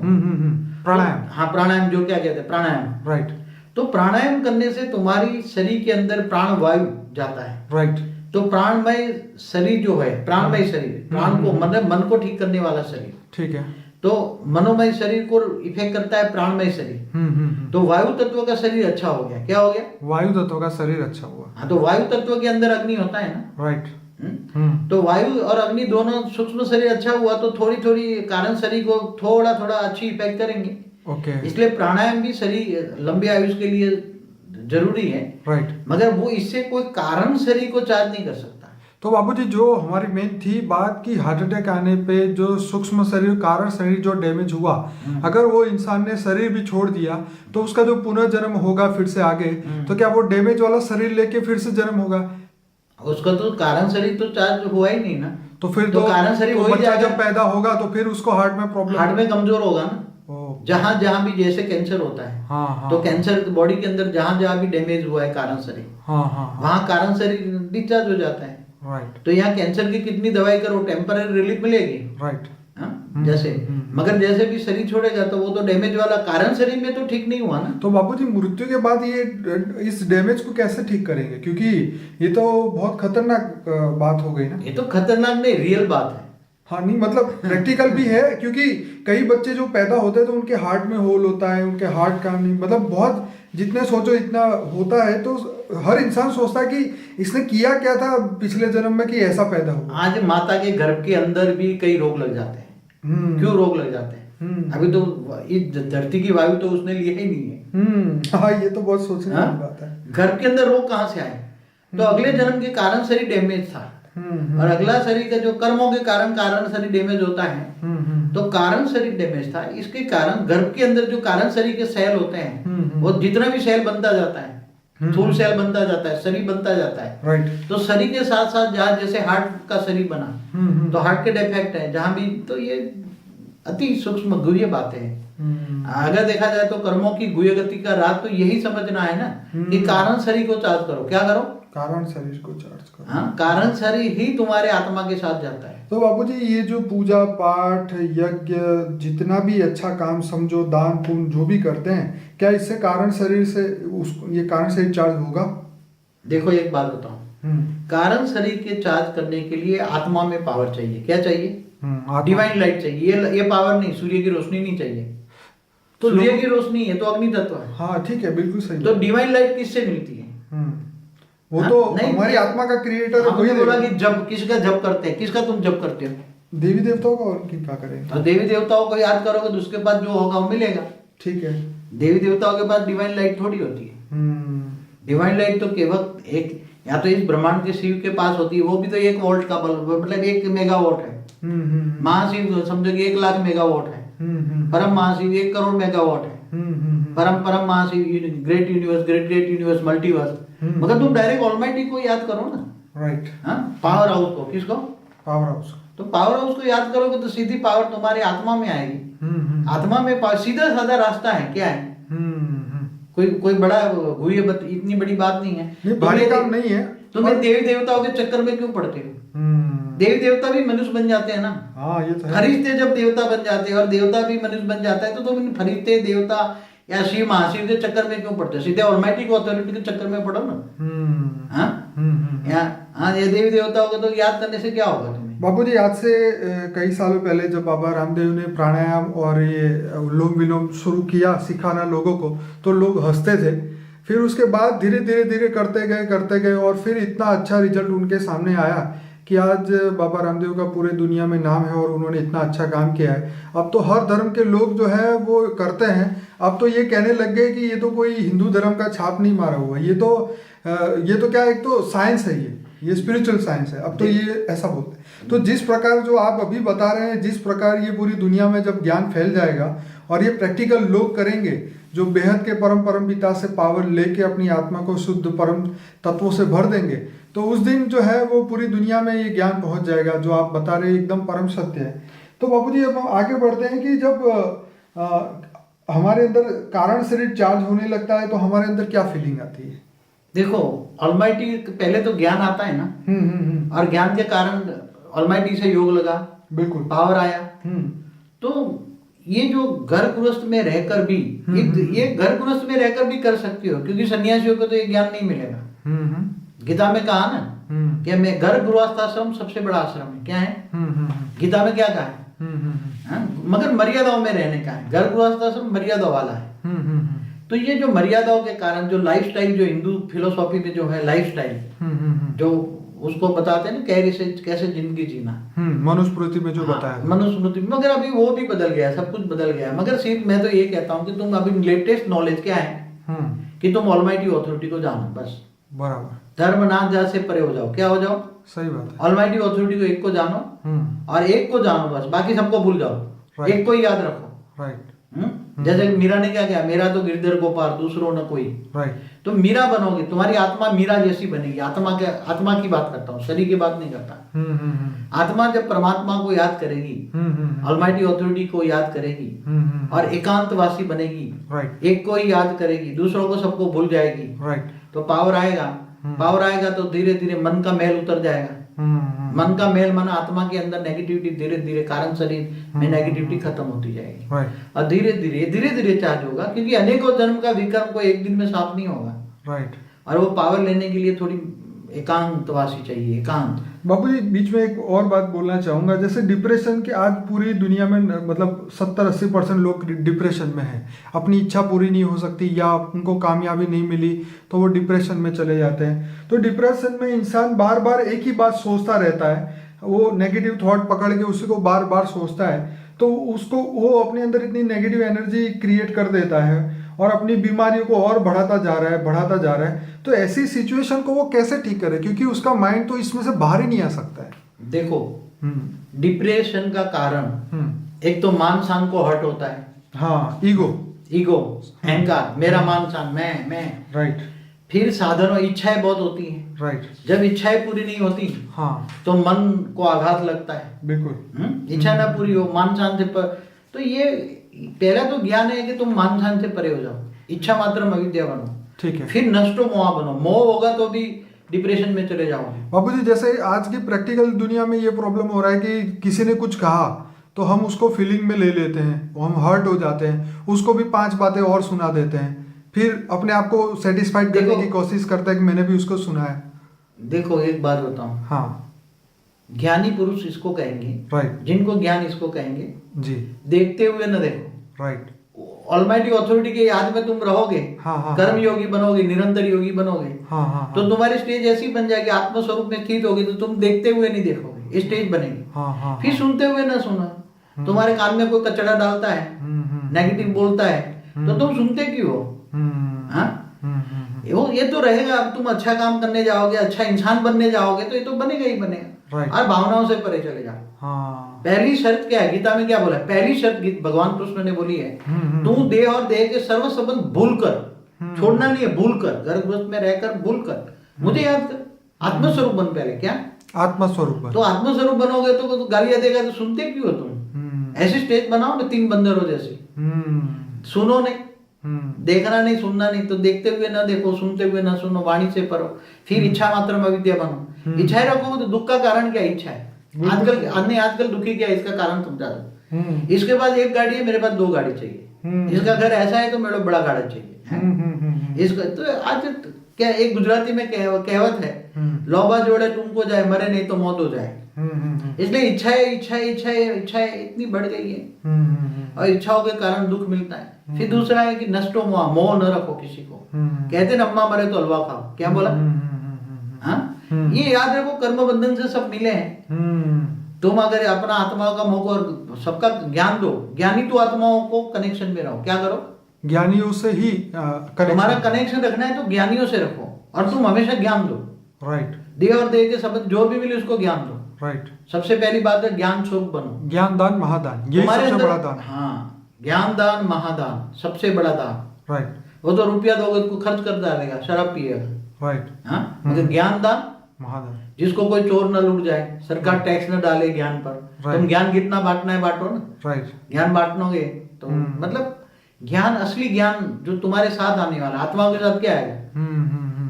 प्राणायाम। हाँ, प्राणायाम जो क्या कहते हैं, प्राणायाम। राइट। तो प्राणायाम करने से तुम्हारी शरीर के अंदर प्राण वायु जाता है। राइट। तो प्राणमय शरीर जो है, प्राणमय शरीर, प्राण को मतलब मन को ठीक करने वाला शरीर, ठीक है। तो मनोमय शरीर को इफेक्ट करता है प्राणमय शरीर। तो वायु तत्व का शरीर अच्छा हो गया, क्या हो गया? वायु तत्व का शरीर अच्छा हुआ। हाँ, तो वायु तत्व के अंदर अग्नि होता है ना। राइट। तो वायु और अग्नि दोनों सूक्ष्म शरीर अच्छा हुआ तो थोड़ी थोड़ी कारण शरीर को थोड़ा थोड़ा अच्छी इफेक्ट करेंगे। ओके। इसलिए प्राणायाम भी शरीर लंबे आयुष के लिए जरूरी है। राइट। मगर वो इससे कोई कारण शरीर को चार्ज नहीं कर सकता। तो बाबूजी जो हमारी मेन थी बात की, हार्ट अटैक आने पे जो सूक्ष्म शरीर, कारण शरीर जो डैमेज हुआ, अगर वो इंसान ने शरीर भी छोड़ दिया तो उसका जो पुनर्जन्म होगा फिर से आगे, तो क्या वो डैमेज वाला शरीर लेके फिर से जन्म होगा? उसका तो कारण शरीर तो चार्ज हुआ ही नहीं ना। तो फिर तो कारण शरीर तो हो ही बच्चा जाएगा। जब पैदा होगा तो फिर उसको हार्ट में प्रॉब्लम, हार्ट में कमजोर होगा ना। ओ। जहां जहां भी, जैसे कैंसर होता है, हाँ हाँ। तो कैंसर बॉडी के अंदर जहां जहां भी डैमेज हुआ है कारण शरीर, हाँ हाँ हाँ। वहां कारण शरीर डिस्चार्ज हो जाता है। राइट। तो यहाँ कैंसर की कितनी दवाई करो, टेम्पररी रिलीफ मिलेगी। राइट। हाँ? जैसे मगर जैसे भी शरीर छोड़ेगा तो वो तो डैमेज वाला कारण शरीर में तो ठीक नहीं हुआ ना। तो बाबूजी मृत्यु के बाद ये इस डैमेज को कैसे ठीक करेंगे? क्योंकि ये तो बहुत खतरनाक बात हो गई ना। ये तो खतरनाक नहीं, रियल बात है। हाँ नहीं मतलब प्रैक्टिकल भी है, क्योंकि कई बच्चे जो पैदा होते हैं तो उनके हार्ट में होल होता है, उनके हार्ट काम नहीं, मतलब बहुत जितने सोचो इतना होता है। तो हर इंसान सोचता है कि इसने किया क्या था पिछले जन्म में कि ऐसा पैदा हुआ। आज माता के गर्भ के अंदर भी कई रोग लग जाते हैं। क्यों रोग लग जाते हैं? अभी तो इस धरती की वायु तो उसने लिया ही नहीं है। हाँ ये तो बहुत सोचने वाली बात है। गर्भ के अंदर रोग कहाँ से आए? तो अगले जन्म के कारण शरीर डैमेज था। और अगला शरीर का जो कर्मों के कारण कारण शरीर डैमेज होता है। तो कारण शरीर डैमेज था, इसके कारण गर्भ के अंदर जो कारण शरीर के सेल होते हैं वो जितना भी सेल बनता जाता है, स्थूल सेल बनता जाता है, शरीर बनता जाता है। राइट। तो शरीर के साथ साथ जहाँ जैसे हार्ट का शरीर बना तो हार्ट के डिफेक्ट है जहाँ भी, तो ये अति सूक्ष्म गुह्य बातें हैं। अगर देखा जाए तो कर्मों की गुह्य गति का राज तो यही समझना है ना कि कारण शरीर को चार्ज करो। क्या करो? कारण शरीर को चार्ज करो। हाँ, कारण शरीर ही तुम्हारे आत्मा के साथ जाता है। तो बाबूजी ये जो पूजा पाठ यज्ञ जितना भी अच्छा काम समझो, दान पुण्य जो भी करते हैं, क्या इससे कारण शरीर से ये कारण शरीर चार्ज होगा? देखो एक बात बताऊं, कारण शरीर के चार्ज करने के लिए आत्मा में पावर चाहिए। क्या चाहिए? डिवाइन लाइट चाहिए। ये पावर नहीं, सूर्य की रोशनी नहीं चाहिए। तो सूर्य की रोशनी है तो अग्नि तत्व है। हाँ ठीक है, बिल्कुल सही। तो डिवाइन लाइट किससे मिलती है? वो तो हमारी आत्मा का क्रिएटर है। वही बोला कि जब किसका जप करते हैं, किसका तुम जप करते हो? देवी देवताओं का। और क्या करें? तो देवी देवताओं को याद करोगे तो उसके बाद जो होगा वो मिलेगा। ठीक है। देवी देवताओं के पास डिवाइन लाइट थोड़ी होती है। डिवाइन लाइट तो केवल एक, या तो इस ब्रह्मांड के शिव के पास होती है, वो भी तो 1 वोल्ट का बल्ब, मतलब 1 मेगावाट है। महाशिव समझो कि 1 लाख मेगावाट है। परम महाशिव 1 करोड़ मेगावाट है। परम महाशिव ग्रेट यूनिवर्स मल्टीवर्स। मगर तुम डायरेक्ट ऑलमाइटी को याद करो ना। राइट। पावर हाउस को। किसको? Power house. तो पावर हाउस को याद करोगे तो सीधी पावर तुम्हारे आत्मा में आएगी। आत्मा में सीधा साधा रास्ता है। क्या है? कोई बड़ा गुह्य इतनी बड़ी बात नहीं है। भारी काम नहीं है। तुम्हें देवी देवताओं के चक्कर में क्यों पड़ते हो? देवी देवता भी मनुष्य बन जाते हैं ना। हाँ ये तो है। फरिश्ते जब देवता बन जाते हैं और देवता भी मनुष्य बन जाता है तो तुम फरिश्ते देवता या शिव महाशिव के चक्कर में क्यों पड़ते हो? सीधे ऑलमाइटी को अथॉरिटी के चक्कर में पड़ो ना। हाँ, ये देवी देवताओं को तो याद करने से क्या होगा तुम्हें? बापूजी आज से कई सालों पहले जब बाबा रामदेव ने प्राणायाम और ये अनुलोम विलोम शुरू किया सिखाना लोगों को, तो लोग हंसते थे। फिर उसके बाद धीरे धीरे करते गए और फिर इतना अच्छा रिजल्ट उनके सामने आया कि आज बाबा रामदेव का पूरे दुनिया में नाम है और उन्होंने इतना अच्छा काम किया है। अब तो हर धर्म के लोग जो है वो करते हैं। अब तो ये कहने लग गए कि ये तो कोई हिंदू धर्म का छाप नहीं मारा हुआ, ये तो क्या, एक तो साइंस है, ये स्पिरिचुअल साइंस है। अब तो ये ऐसा बोलते हैं। तो जिस प्रकार जो आप अभी बता रहे हैं, जिस प्रकार ये पूरी दुनिया में जब ज्ञान फैल जाएगा और ये प्रैक्टिकल लोग करेंगे जो बेहद के परम पिता से पावर लेके अपनी आत्मा को शुद्ध परम तत्वों से भर देंगे, तो उस दिन जो है वो पूरी दुनिया में ये ज्ञान पहुंच जाएगा जो आप बता रहे हैं, एकदम परम सत्य है। तो बापूजी अब हम आगे बढ़ते हैं कि जब हमारे अंदर कारण शरीर चार्ज होने लगता है तो हमारे अंदर क्या फीलिंग आती है? देखो, ऑलमाइटी पहले तो ज्ञान आता है ना। और ज्ञान के कारण ऑलमाइटी से योग लगा, बिल्कुल पावर आया। तो ये जो गर्भगृहस्थ में रहकर भी ये गर्भगृहस्थ में रहकर भी कर सकते हो, क्योंकि सन्यासियों को तो ये ज्ञान नहीं मिलेगा। गीता में कहा ना कि मैं गर्भगृहस्थ आश्रम सबसे बड़ा आश्रम है। क्या है? गीता में क्या कहा है? मगर मर्यादाओं में रहने का है। गर्भगृहस्थ आश्रम मर्यादा वाला है। तो ये जो मर्यादाओं के कारण जो लाइफस्टाइल, जो हिंदू फिलोसॉफी में जो है लाइफस्टाइल, जो उसको बताते हैं ना कैसे जिंदगी जीना, मनुस्मृति में जो बताया, मनुस्मृति। मगर अभी वो भी बदल गया, सब कुछ बदल गया। मगर सिर्फ मैं तो ये कहता हूँ कि तुम अभी लेटेस्ट नॉलेज क्या है कि तुम ऑलमाइटी अथॉरिटी को जानो, बस। बराबर। धर्म नाथ जात से परे हो जाओ। क्या हो जाओ? सही बात है। ऑलमाइटी अथॉरिटी को एक को जानो और एक को जानो, बस। बाकी सबको भूल जाओ, एक को ही याद रखो। राइट। जैसे मीरा ने क्या किया? मेरा तो गिरधर गोपाल, दूसरों न कोई। राइट। तो मीरा बनोगे, तुम्हारी आत्मा मीरा जैसी बनेगी। आत्मा की बात करता हूँ, शरीर की बात नहीं करता। आत्मा जब परमात्मा को याद करेगी, ऑलमाइटी अथॉरिटी को याद करेगी और एकांतवासी बनेगी, एक को ही याद करेगी, दूसरों को सबको भूल जाएगी, तो पावर आएगा। पावर आएगा तो धीरे धीरे मन का मैल उतर जाएगा। मन का मेल मन आत्मा के अंदर नेगेटिविटी धीरे धीरे कारण शरीर में नेगेटिविटी खत्म होती जाएगी। और धीरे धीरे चार्ज होगा, क्योंकि अनेकों जन्म का विक्रम को एक दिन में साफ नहीं होगा। राइट। और वो पावर लेने के लिए थोड़ी एकांतवासी चाहिए, एकांत। बाबूजी बीच में एक और बात बोलना चाहूँगा। जैसे डिप्रेशन के आज पूरी दुनिया में मतलब 70-80% लोग डिप्रेशन में हैं। अपनी इच्छा पूरी नहीं हो सकती या उनको कामयाबी नहीं मिली तो वो डिप्रेशन में चले जाते हैं। तो डिप्रेशन में इंसान बार बार एक ही बात सोचता रहता है, वो नेगेटिव थॉट पकड़ के उसी को बार बार सोचता है, तो उसको वो अपने अंदर इतनी नेगेटिव एनर्जी क्रिएट कर देता है और अपनी बीमारियों को और बढ़ाता जा रहा है, तो ऐसी सिचुएशन को वो कैसे ठीक करे, क्योंकि उसका माइंड तो इसमें से बाहर ही नहीं आ सकता है। देखो, डिप्रेशन का कारण एक तो मान शान को हर्ट होता है। हाँ, ईगो, अहंकार, मेरा मान शान, मैं। राइट। फिर साधन और इच्छाएं बहुत होती हैं। राइट। जब इच्छाएं पूरी नहीं होती, हाँ, तो मन को आघात लगता है। बिल्कुल। इच्छा ना पूरी हो, मान शान से तो ये पहला तो ज्ञान है कि तुम मान शान से परे हो जाओ, इच्छा मात्र अविद्या बनो। ठीक है। फिर नष्टो मोह बनो, मोह होगा तो भी डिप्रेशन में चले जाओगे। बाबूजी, जैसे आज की प्रैक्टिकल दुनिया में ये प्रॉब्लम हो रहा है कि किसी ने कुछ कहा तो हम उसको फीलिंग में ले लेते हैं, हम हर्ट हो जाते हैं, उसको भी 5 बातें और सुना देते हैं, फिर अपने आप को सेटिस्फाइड करने की कोशिश करते हैं कि मैंने भी उसको सुना है। देखो, एक बात बताऊं, हाँ, ज्ञानी पुरुष इसको कहेंगे, राइट, जिनको ज्ञान इसको कहेंगे जी, देखते हुए न देखो। राइट। ऑलमाइटी अथॉरिटी के याद में तुम रहोगे, हाँ, कर्म योगी बनोगे, निरंतर योगी बनोगे, हाँ, तो तुम्हारी स्टेज ऐसी बन जाएगी, आत्मस्वरूप में स्थित होगी, तो तुम देखते हुए नहीं देखोगे, स्टेज बनेगी। हाँ, फिर सुनते हुए ना सुना, तुम्हारे कान में कोई कचड़ा डालता है, नेगेटिव बोलता है, तो तुम सुनते क्यों हो? ये तो रहेगा। अब तुम अच्छा काम करने जाओगे, अच्छा इंसान बनने जाओगे, तो ये तो बनेगा ही बनेगा। और भावनाओं से परे चले जाओ। पहली शर्त क्या है? गीता में क्या बोला है? पहली शर्त भगवान कृष्ण ने बोली है, तू देह और देह के सर्व संबंध भूल कर, छोड़ना नहीं है, भूल कर, गर्भवत में रहकर भूल कर, मुझे याद कर, आत्मस्वरूप बन। पहले क्या आत्मस्वरूप बन। तो आत्मस्वरूप बनोगे तो गालियां देगा तो सुनते क्यों हो तुम? ऐसी स्टेज बनाओ ना, 3 बंदरों जैसी। सुनो नहीं, देखना नहीं, सुनना नहीं, तो देखते हुए ना देखो, सुनते हुए ना सुनो, वाणी से परो। फिर इच्छा मात्र अविद्या बनो। इच्छाएं रखोगे तो दुख का कारण क्या? इच्छा है। आजकल दुखी क्या है, इसका कारण समझा दो। इसके पास 1 गाड़ी है, मेरे पास 2 गाड़ी चाहिए। इसका घर ऐसा है तो मेरे को बड़ा गाड़ी चाहिए। इसका तो आज क्या, एक गुजराती में कहावत है, लोभा जोड़े तुमको जाए, मरे नहीं तो मौत हो जाए। इसलिए इच्छाएं इतनी बढ़ गई है, और इच्छाओं के कारण दुख मिलता है। फिर दूसरा है कि नष्टो मोह न रखो किसी को। कहते न अम्मा मरे तो हलवा खाओ, क्या बोला? ये याद रखो, कर्म बंधन से सब मिले हैं। तुम अगर अपना आत्मा का मोह और सबका ज्ञान दो, ज्ञानी तो आत्माओं को कनेक्शन में रहो। क्या करो? ज्ञानियों से ही तुम्हारा कनेक्शन रखना है तो ज्ञानियों से रखो, और तुम हमेशा ज्ञान दो। राइट। देह और देह के संबंध जो भी मिले उसको ज्ञान दो। राइट। सबसे पहली बात है ज्ञान स्वरूप बनो। ज्ञान दान महादान, ये सबसे बड़ा दान। हाँ, ज्ञान दान महादान सबसे बड़ा दान। राइट। वो तो रुपया दोगे तो खर्च कर डालेगा, शराब पिएगा। राइट। हाँ, मगर ज्ञान दान महादान, जिसको कोई चोर न लूट जाए, सरकार टैक्स न डाले ज्ञान पर। तुम ज्ञान कितना बांटना है बांटो ना। राइट। ज्ञान बांटोगे तो मतलब ज्ञान, असली ज्ञान जो तुम्हारे साथ आने वाला, आत्मा के साथ क्या आएगा,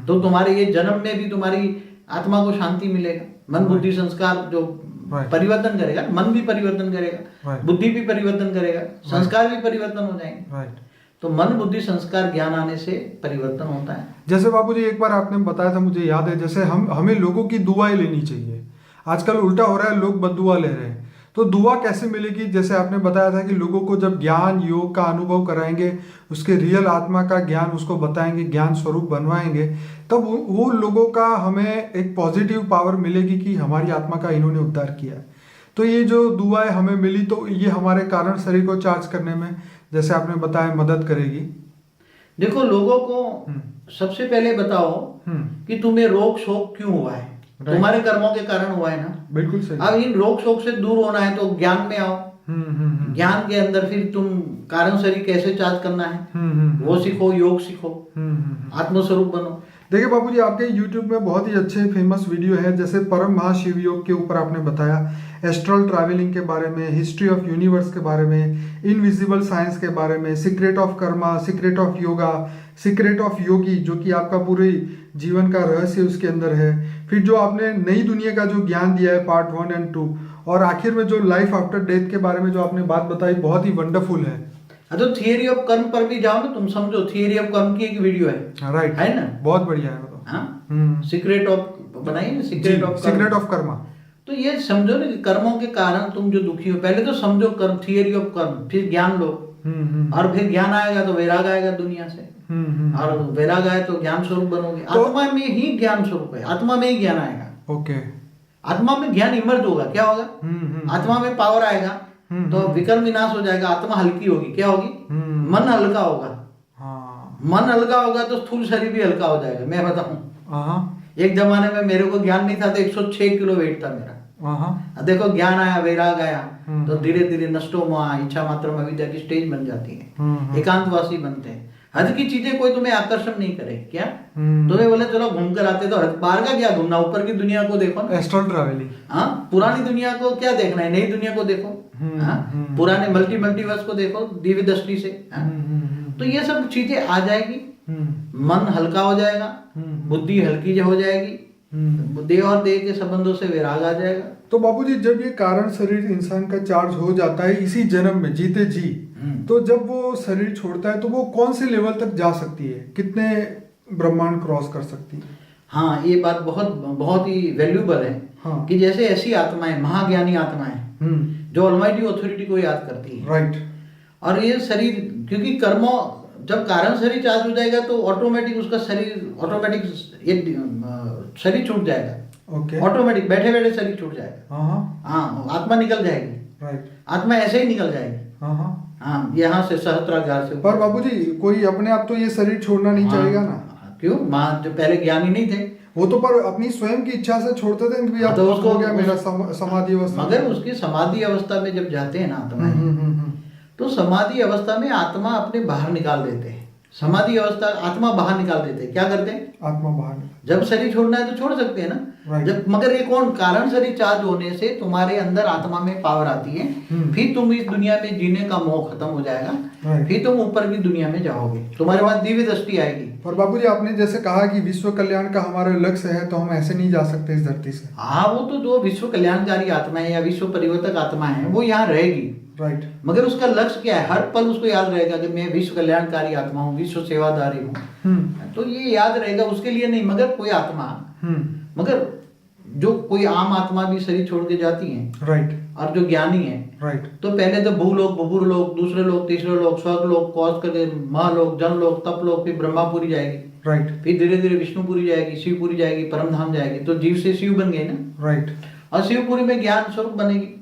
तो तुम्हारे ये जन्म में भी तुम्हारी आत्मा को शांति मिलेगा। मन बुद्धि संस्कार जो परिवर्तन करेगा, मन भी परिवर्तन करेगा, बुद्धि भी परिवर्तन करेगा, संस्कार भी परिवर्तन हो जाएंगे। तो मन बुद्धि संस्कार ज्ञान आने से परिवर्तन होता है। जैसे बाबूजी एक बार आपने बताया था, मुझे याद है, जैसे हमें लोगों की दुआएं लेनी चाहिए। आजकल उल्टा हो रहा है, लोग बद्दुआ ले रहे हैं। तो दुआ कैसे मिलेगी? जैसे आपने बताया था कि लोगों को जब ज्ञान योग का अनुभव कराएंगे, उसके रियल आत्मा का ज्ञान उसको बताएंगे, ज्ञान स्वरूप बनवाएंगे, तब वो लोगों का हमें एक पॉजिटिव पावर मिलेगी कि हमारी आत्मा का इन्होंने उद्धार किया है। तो ये जो दुआएं हमें मिली, तो ये हमारे कारण शरीर को चार्ज करने में, जैसे आपने बताया, मदद करेगी। देखो, लोगों को सबसे पहले बताओ कि तुम्हें रोग शोक क्यों हुआ है। तुम्हारे कर्मों के कारण हुआ है ना। बिल्कुल सही। अब इन रोग शोक से दूर होना है तो ज्ञान में आओ। ज्ञान के अंदर फिर तुम कारण शरीर कैसे चार्ज करना है वो सीखो, योग सीखो, आत्मस्वरूप बनो। देखिए बाबूजी, आपके YouTube में बहुत ही अच्छे फेमस वीडियो है, जैसे परम महाशिव योग के ऊपर आपने बताया, एस्ट्रल ट्रैवलिंग के बारे में, हिस्ट्री ऑफ यूनिवर्स के बारे में, इनविजिबल साइंस के बारे में, secret of karma, secret of yoga, secret of yogi, जो कि आपका पूरे जीवन का रहस्य उसके अंदर है। फिर जो आपने नई दुनिया का जो ज्ञान दिया है, पार्ट 1 और 2, और आखिर में जो लाइफ आफ्टर डेथ के बारे में जो आपने बात बताई, बहुत ही वंडरफुल है। तो थियरी ऑफ कर्म पर भी जाओ ना, तुम समझो, थियरी ऑफ कर्म की एक वीडियो है। राइट। है ना, बहुत बढ़िया है वो तो। सीक्रेट ऑफ बनाइए ना, सीक्रेट ऑफ कर्मा। तो ये समझो ना, कर्मों के कारण तुम जो दुखी हो, पहले तो समझो कर्म, थियरी ऑफ कर्म, फिर ज्ञान लो, और फिर ज्ञान आएगा तो वैराग आएगा दुनिया से, और वैराग आए तो ज्ञान स्वरूप बनोगे। तो आत्मा में ही ज्ञान स्वरूप है, आत्मा में ही ज्ञान आएगा। ओके। आत्मा में ज्ञान इमर्ज होगा, क्या होगा? आत्मा में पावर आएगा तो विकर्म विनाश हो जाएगा, आत्मा हल्की होगी, क्या होगी? मन हल्का होगा। हाँ मन हल्का होगा तो स्थूल शरीर भी हल्का हो जाएगा। मैं बताऊं, हाँ एक जमाने में मेरे को ज्ञान नहीं था तो 106 किलो वेट था मेरा। हाँ अब देखो ज्ञान आया, वैराग आया, तो हम्म। धीरे धीरे नष्टो मोह इच्छा मात्र अविद्या की स्टेज बन जाती है, हम्म। एकांतवासी बनते हैं। हद की चीजें कोई तुम्हें आकर्षण नहीं करे क्या? हम्म। तुम्हें बोले चलो घूम कर आते, तो हद बाहर का क्या घूमना, ऊपर की दुनिया को देखो ना। Astral travelling. हाँ, पुरानी दुनिया को क्या देखना है, नई दुनिया को देखो। हाँ, पुराने मल्टीवर्स को देखो दिव्य दृष्टि से। हाँ? तो ये सब चीजें आ जाएगी, मन हल्का हो जाएगा, बुद्धि हल्की हो जाएगी, देह और देह के संबंधों से वैराग आ जाएगा। तो बाबूजी जब ये कारण शरीर इंसान का चार्ज हो जाता है इसी जन्म में जीते जी, तो जब वो शरीर छोड़ता है तो वो कौन से लेवल तक जा सकती है, कितने ब्रह्मांड क्रॉस कर सकती है? हाँ, ये बात बहुत बहुत ही वैल्यूबल है। हाँ। कि जैसे ऐसी आत्माएं, महाज्ञानी आत्माएं जो ऑलमाइटी ऑथोरिटी को याद करती है, राइट। और ये शरीर, क्योंकि कर्मों, जब कारण शरीर चार्ज हो जाएगा तो ऑटोमेटिक उसका शरीर, ऑटोमेटिक शरीर छूट जाएगा। ओके। ऑटोमेटिक बैठे बैठे शरीर छूट जाएगा। हाँ हाँ, आत्मा निकल जाएगी। राइट। आत्मा ऐसे ही निकल जाएगी। हाँ हाँ, यहाँ से सहस्त्रागार से। पर बाबूजी कोई अपने आप तो ये शरीर छोड़ना नहीं चाहेगा ना? क्यों? माँ जो पहले ज्ञानी नहीं थे, वो तो पर अपनी स्वयं की इच्छा से छोड़ते थे कि अब तो हो उसको गया मेरा समाधि अवस्था। मगर उसकी समाधि अवस्था में जब जाते हैं ना आत्मा, तो समाधि अवस्था में आत्मा अपने बाहर निकाल देते हैं। समाधि अवस्था आत्मा बाहर निकाल देते हैं। क्या करते हैं? आत्मा बाहर। जब शरीर छोड़ना है तो छोड़ सकते हैं ना। Right. जब, मगर ये कौन, कारण शरीर चार्ज होने से तुम्हारे अंदर आत्मा में पावर आती है। फिर तुम इस दुनिया में जीने का मोह खत्म हो जाएगा। Right. फिर तुम ऊपर की दुनिया में जाओगे, तुम्हारे पास दिव्य दृष्टि आएगी। पर बाबूजी आपने जैसे कहा कि विश्व कल्याण का हमारा लक्ष्य है, तो हम ऐसे नहीं जा सकते इस धरती से। हाँ, वो तो जो विश्व कल्याणकारी आत्मा है या विश्व परिवर्तक आत्मा है वो यहाँ रहेगी। राइट। मगर उसका लक्ष्य क्या है? हर पल उसको याद रहेगा कि मैं विश्व कल्याणकारी आत्मा हूँ, विश्व सेवादारी हूँ। तो ये याद रहेगा उसके लिए नहीं। मगर कोई आत्मा, मगर जो कोई आम आत्मा भी शरीर छोड़ के जाती है, राइट, और जो ज्ञानी है, राइट, तो पहले तो भूलोक, भूपुर लोक, दूसरे लोक, तीसरे लोक, स्वर्ग लोक, कौश करके महालोक, जनलोक, तपलोक, फिर ब्रह्मापुरी जाएगी। राइट। फिर धीरे धीरे विष्णुपुरी जाएगी, शिवपुरी जाएगी, परमधाम जाएगी। तो जीव से शिव बन गए ना। राइट। और शिवपुरी में ज्ञान स्वरूप बनेगी।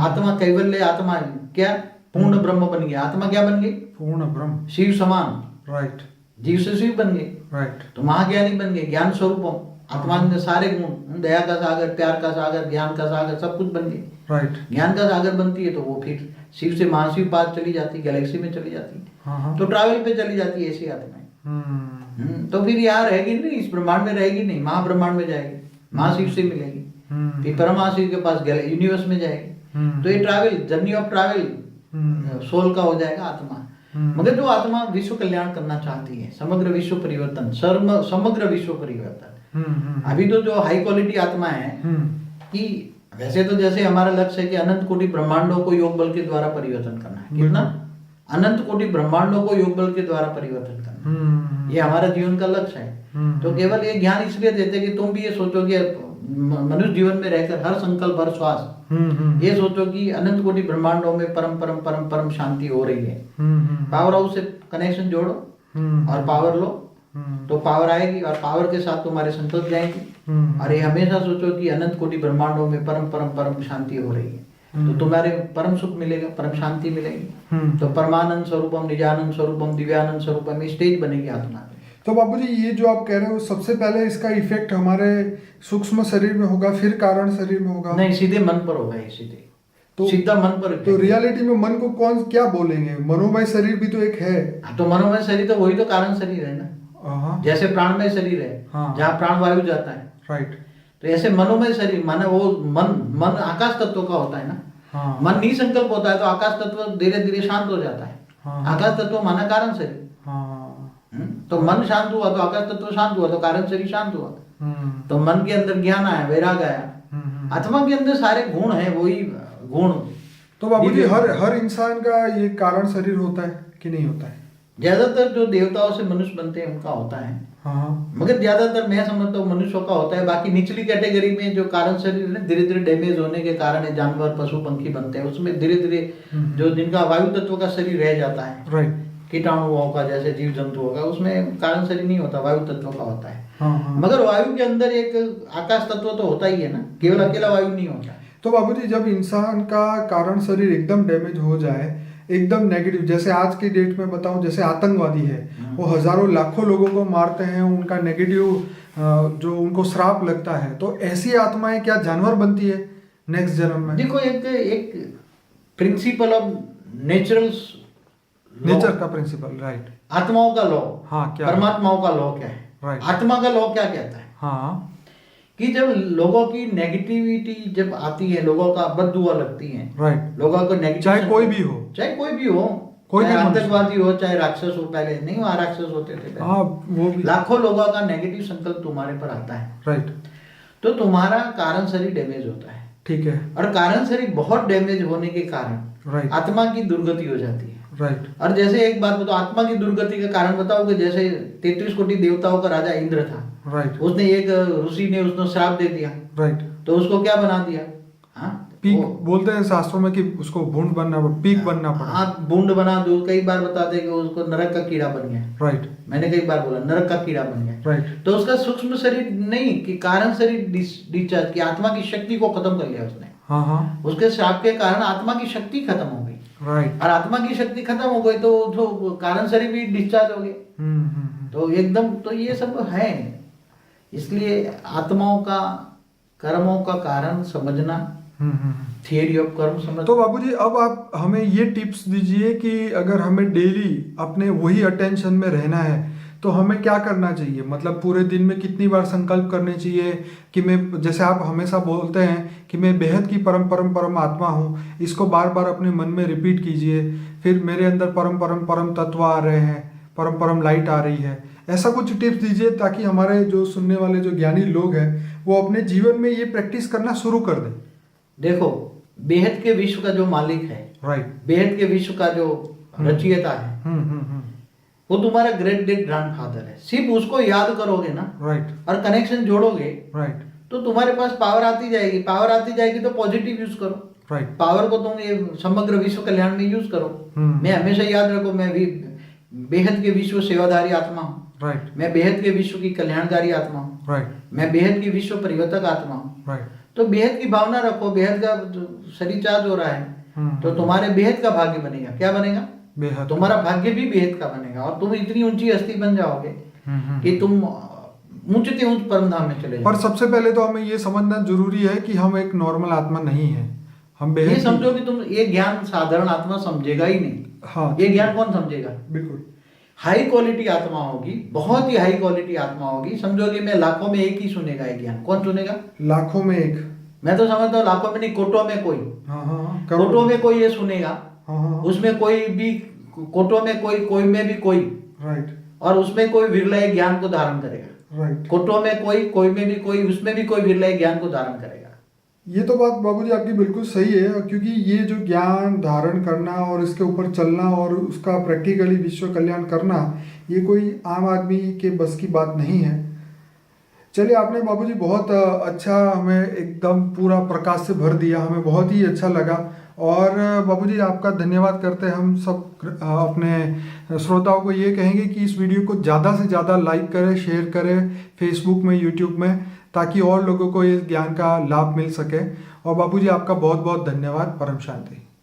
आत्मा कैवल्य, आत्मा क्या पूर्ण ब्रह्म बन गया। आत्मा क्या बन गई? पूर्ण ब्रह्म, शिव समान। राइट। जीव से शिव बन गए, राइट। तो महाज्ञानी बन गए, ज्ञान स्वरूप। आत्मा में सारे गुण, दया का सागर, प्यार का सागर, ज्ञान का सागर, सब कुछ बन गए। राइट। ज्ञान का सागर बनती है तो वो फिर शिव से महाशिव पास चली जाती है, गैलेक्सी में चली जाती है। हाँ। तो ट्रैवल पे चली जाती है ऐसी आत्माएं। तो फिर यहाँ रहेगी नहीं, इस ब्रह्मांड में रहेगी नहीं, महाब्रह्मांड में जाएगी, महाशिव से मिलेगी, फिर परमहाशिव के पास यूनिवर्स में जाएगी। तो ये travel, journey of travel soul का हो जाएगा आत्मा। मगर जो आत्मा विश्व कल्याण करना चाहती है, समग्र विश्व परिवर्तन, समग्र विश्व परिवर्तन, अभी तो जो हाई क्वालिटी आत्मा है कि वैसे तो जैसे हमारा लक्ष्य है कि अनंत कोटि ब्रह्मांडों को योग बल के द्वारा परिवर्तन करना है। कितना? अनंत कोटि ब्रह्मांडों को योग बल के द्वारा परिवर्तन करना, ये हमारा जीवन का लक्ष्य है। तो केवल ये ज्ञान इसलिए देते हैं कि तुम भी ये सोचो कि मनुष्य जीवन में रहकर हर संकल्प, हर श्वास ये सोचो कि अनंत कोटि ब्रह्मांडों में परम परम परम परम शांति हो रही है। पावर हाउस से कनेक्शन जोड़ो और पावर लो, तो पावर आएगी और पावर के साथ तुम्हारे संकल्प जाएंगे। और ये हमेशा सोचो कि अनंत कोटि ब्रह्मांडों में परम परम परम शांति हो रही है, तो तुम्हारे परम सुख मिलेगा, परम शांति मिलेगी। तो परमानंद स्वरूपम, निजानंद स्वरूपम, दिव्यानंद स्वरूपम, स्टेज बनेगी आत्मा। तो बाबूजी ये जो आप कह रहे हो, सबसे पहले इसका इफेक्ट हमारे सूक्ष्म शरीर में होगा, फिर कारण शरीर में होगा? नहीं, सीधे मन पर होगा। सीधे तो सीधा मन पर। तो रियलिटी में मन को कौन क्या बोलेंगे? मनोमय शरीर भी तो एक है। तो मनोमय शरीर तो वही तो कारण शरीर है ना। जैसे प्राणमय शरीर है, जहाँ प्राण वायु जाता है, राइट। तो ऐसे मनोमय शरीर माना वो मन आकाश तत्व का होता है ना। मन निसंकल्प होता है तो आकाश तत्व धीरे धीरे शांत हो जाता है। आकाश तत्व माना कारण शरीर। तो मन शांत हुआ तो आकाश तत्व शांत हुआ, तो कारण शरीर शांत हुआ। तो मन के अंदर ज्ञान आया, वैराग आया। आत्मा के अंदर सारे गुण है, वही गुण। तो बाबूजी हर इंसान का ये कारण शरीर होता है कि नहीं होता है? ज्यादातर जो देवताओं से मनुष्य बनते हैं उनका होता है। मगर ज्यादातर मैं समझता हूँ मनुष्यों का होता है। बाकी निचली कैटेगरी में जो कारण शरीर है, धीरे धीरे डैमेज होने के कारण जानवर, पशु, पंखी बनते हैं, उसमें धीरे धीरे जो जिनका वायु तत्व का शरीर रह जाता है, राइट, कीटाणुओं का, जैसे जीव जंतुओं का, उसमें कारण शरीर नहीं होता, वायु तत्व का होता है। मगर वायु के अंदर एक आकाश तत्व तो होता ही है ना, केवल अकेला वायु नहीं होता। तो बाबूजी जब इंसान का कारण शरीर एकदम डैमेज हो जाए, एकदम नेगेटिव, जैसे आज की डेट में बताऊं, जैसे आतंकवादी है, वो हजारों लाखों लोगों को मारते हैं, उनका नेगेटिव जो उनको श्राप लगता है, तो ऐसी आत्माएं क्या जानवर बनती है नेक्स्ट जन्म में? देखो, एक प्रिंसिपल ऑफ नेचर का प्रिंसिपल, राइट। आत्माओं का लॉ, हाँ, क्या परमात्माओं का लॉ क्या है? राइट। आत्मा का लॉ क्या कहता है? हाँ, कि जब लोगों की नेगेटिविटी जब आती है, लोगों का बददुआ लगती है, राइट, लोगों को नेगेटिव, चाहे कोई भी हो, चाहे कोई भी हो, कोई चाहे भी मनुष्य। आतंकवादी हो, चाहे राक्षस हो, पहले नहीं वहां राक्षस होते थे पहले। हाँ, वो भी, लाखों लोगों का नेगेटिव संकल्प तुम्हारे पर आता है, राइट, तो तुम्हारा कारण शरीर डैमेज होता है। ठीक है, और कारण शरीर बहुत डैमेज होने के कारण राइट, आत्मा की दुर्गति हो जाती है। राइट, और जैसे एक बात बताओ, आत्मा की दुर्गति का कारण बताओ, कि जैसे 33 कोटि देवताओं का राजा इंद्र था, राइट, उसने एक ऋषि ने उसको श्राप दे दिया, राइट, तो उसको क्या बना दिया? हाँ, पीक बोलते हैं शास्त्रों में कि उसको भूंड बनना, पीक बनना पड़ा। हाँ, बूंद बना दो, कई बार बताते हैं कि उसको नरक का कीड़ा बन गया। राइट, मैंने कई बार बोला नरक का कीड़ा बन गया। राइट, तो उसका सूक्ष्म शरीर नहीं, कि कारण शरीर डिस्चार्ज की, आत्मा की शक्ति को खत्म कर लिया उसने। हाँ, हाँ, उसके श्राप के कारण आत्मा की शक्ति खत्म हो गई, राइट, और आत्मा की शक्ति खत्म हो गई तो कारण शरीर भी डिस्चार्ज हो गए। तो एकदम, तो ये सब है। इसलिए आत्माओं का कर्मों का कारण समझना, थियरी ऑफ कर्म समझना। तो बाबूजी, अब आप हमें ये टिप्स दीजिए कि अगर हमें डेली अपने वही अटेंशन में रहना है तो हमें क्या करना चाहिए? मतलब पूरे दिन में कितनी बार संकल्प करने चाहिए कि मैं, जैसे आप हमेशा बोलते हैं कि मैं बेहद की परम परम परम आत्मा हूँ, इसको बार बार अपने मन में रिपीट कीजिए, फिर मेरे अंदर परम परम परम तत्व आ रहे हैं, परम परम लाइट आ रही है, ऐसा कुछ टिप्स दीजिए ताकि हमारे जो सुनने वाले जो ज्ञानी लोग हैं वो अपने जीवन में ये प्रैक्टिस करना शुरू कर दें। देखो, बेहद के विश्व का जो मालिक है, राइट, बेहद के विश्व का जो रचयिता है, वो तुम्हारा ग्रेट ग्रेट ग्रैंडफादर है। सिर्फ उसको याद करोगे ना, राइट, और कनेक्शन जोड़ोगे, राइट, तो तुम्हारे पास पावर आती जाएगी। पावर आती जाएगी तो पॉजिटिव यूज करो, राइट, पावर को तुम ये समग्र विश्व कल्याण में यूज करो। मैं हमेशा याद रखो, मैं भी बेहद के विश्व सेवाधारी आत्मा हूँ, राइट, मैं बेहद के विश्व की कल्याणकारी आत्मा हूँ, राइट, मैं बेहद की विश्व परिवर्तक आत्मा हूँ। राइट, तो बेहद की भावना रखो, बेहद का शरीर चार्ज हो रहा है, तो तुम्हारे बेहद का भाग्य बनेगा। क्या बनेगा? बेहद, तुम्हारा भाग्य भी बेहद का बनेगा, और तुम इतनी ऊंची हस्ती बन जाओगे कि तुम ऊंचते ऊंच परम धाम में चले पर जाओगे। सबसे पहले तो हमें ये समझना जरूरी है कि हम एक नॉर्मल आत्मा नहीं है, हम बेहद ये समझो कि तुम ये ज्ञान साधारण आत्मा समझेगा ही नहीं। हाँ, ये ज्ञान कौन समझेगा? बिल्कुल, हाई क्वालिटी आत्मा होगी, बहुत ही हाई क्वालिटी आत्मा होगी। समझो कि मैं लाखों में एक ही सुनेगा ये ज्ञान। कौन सुनेगा? लाखों में एक। मैं तो समझता हूँ लाखों में नहीं, कोटों में कोई। हाँ, हाँ, कोटों में कोई ये सुनेगा, हाँ, हाँ, उसमें कोई भी, कोटों में कोई में भी कोई, राइट, और उसमें कोई विरला ज्ञान को धारण करेगा। राइट, कोटों में कोई में भी कोई, उसमें भी कोई विरला ज्ञान को धारण करेगा। ये तो बात बाबूजी आपकी बिल्कुल सही है, क्योंकि ये जो ज्ञान धारण करना और इसके ऊपर चलना और उसका प्रैक्टिकली विश्व कल्याण करना, ये कोई आम आदमी के बस की बात नहीं है। चलिए, आपने बाबूजी बहुत अच्छा हमें एकदम पूरा प्रकाश से भर दिया, हमें बहुत ही अच्छा लगा। और बाबूजी, आपका धन्यवाद करते हैं हम सब अपने श्रोताओं को ये कहेंगे कि इस वीडियो को ज़्यादा से ज़्यादा लाइक करें, शेयर करें फेसबुक में, यूट्यूब में, ताकि और लोगों को इस ज्ञान का लाभ मिल सके। और बाबूजी, आपका बहुत बहुत धन्यवाद। परम शांति।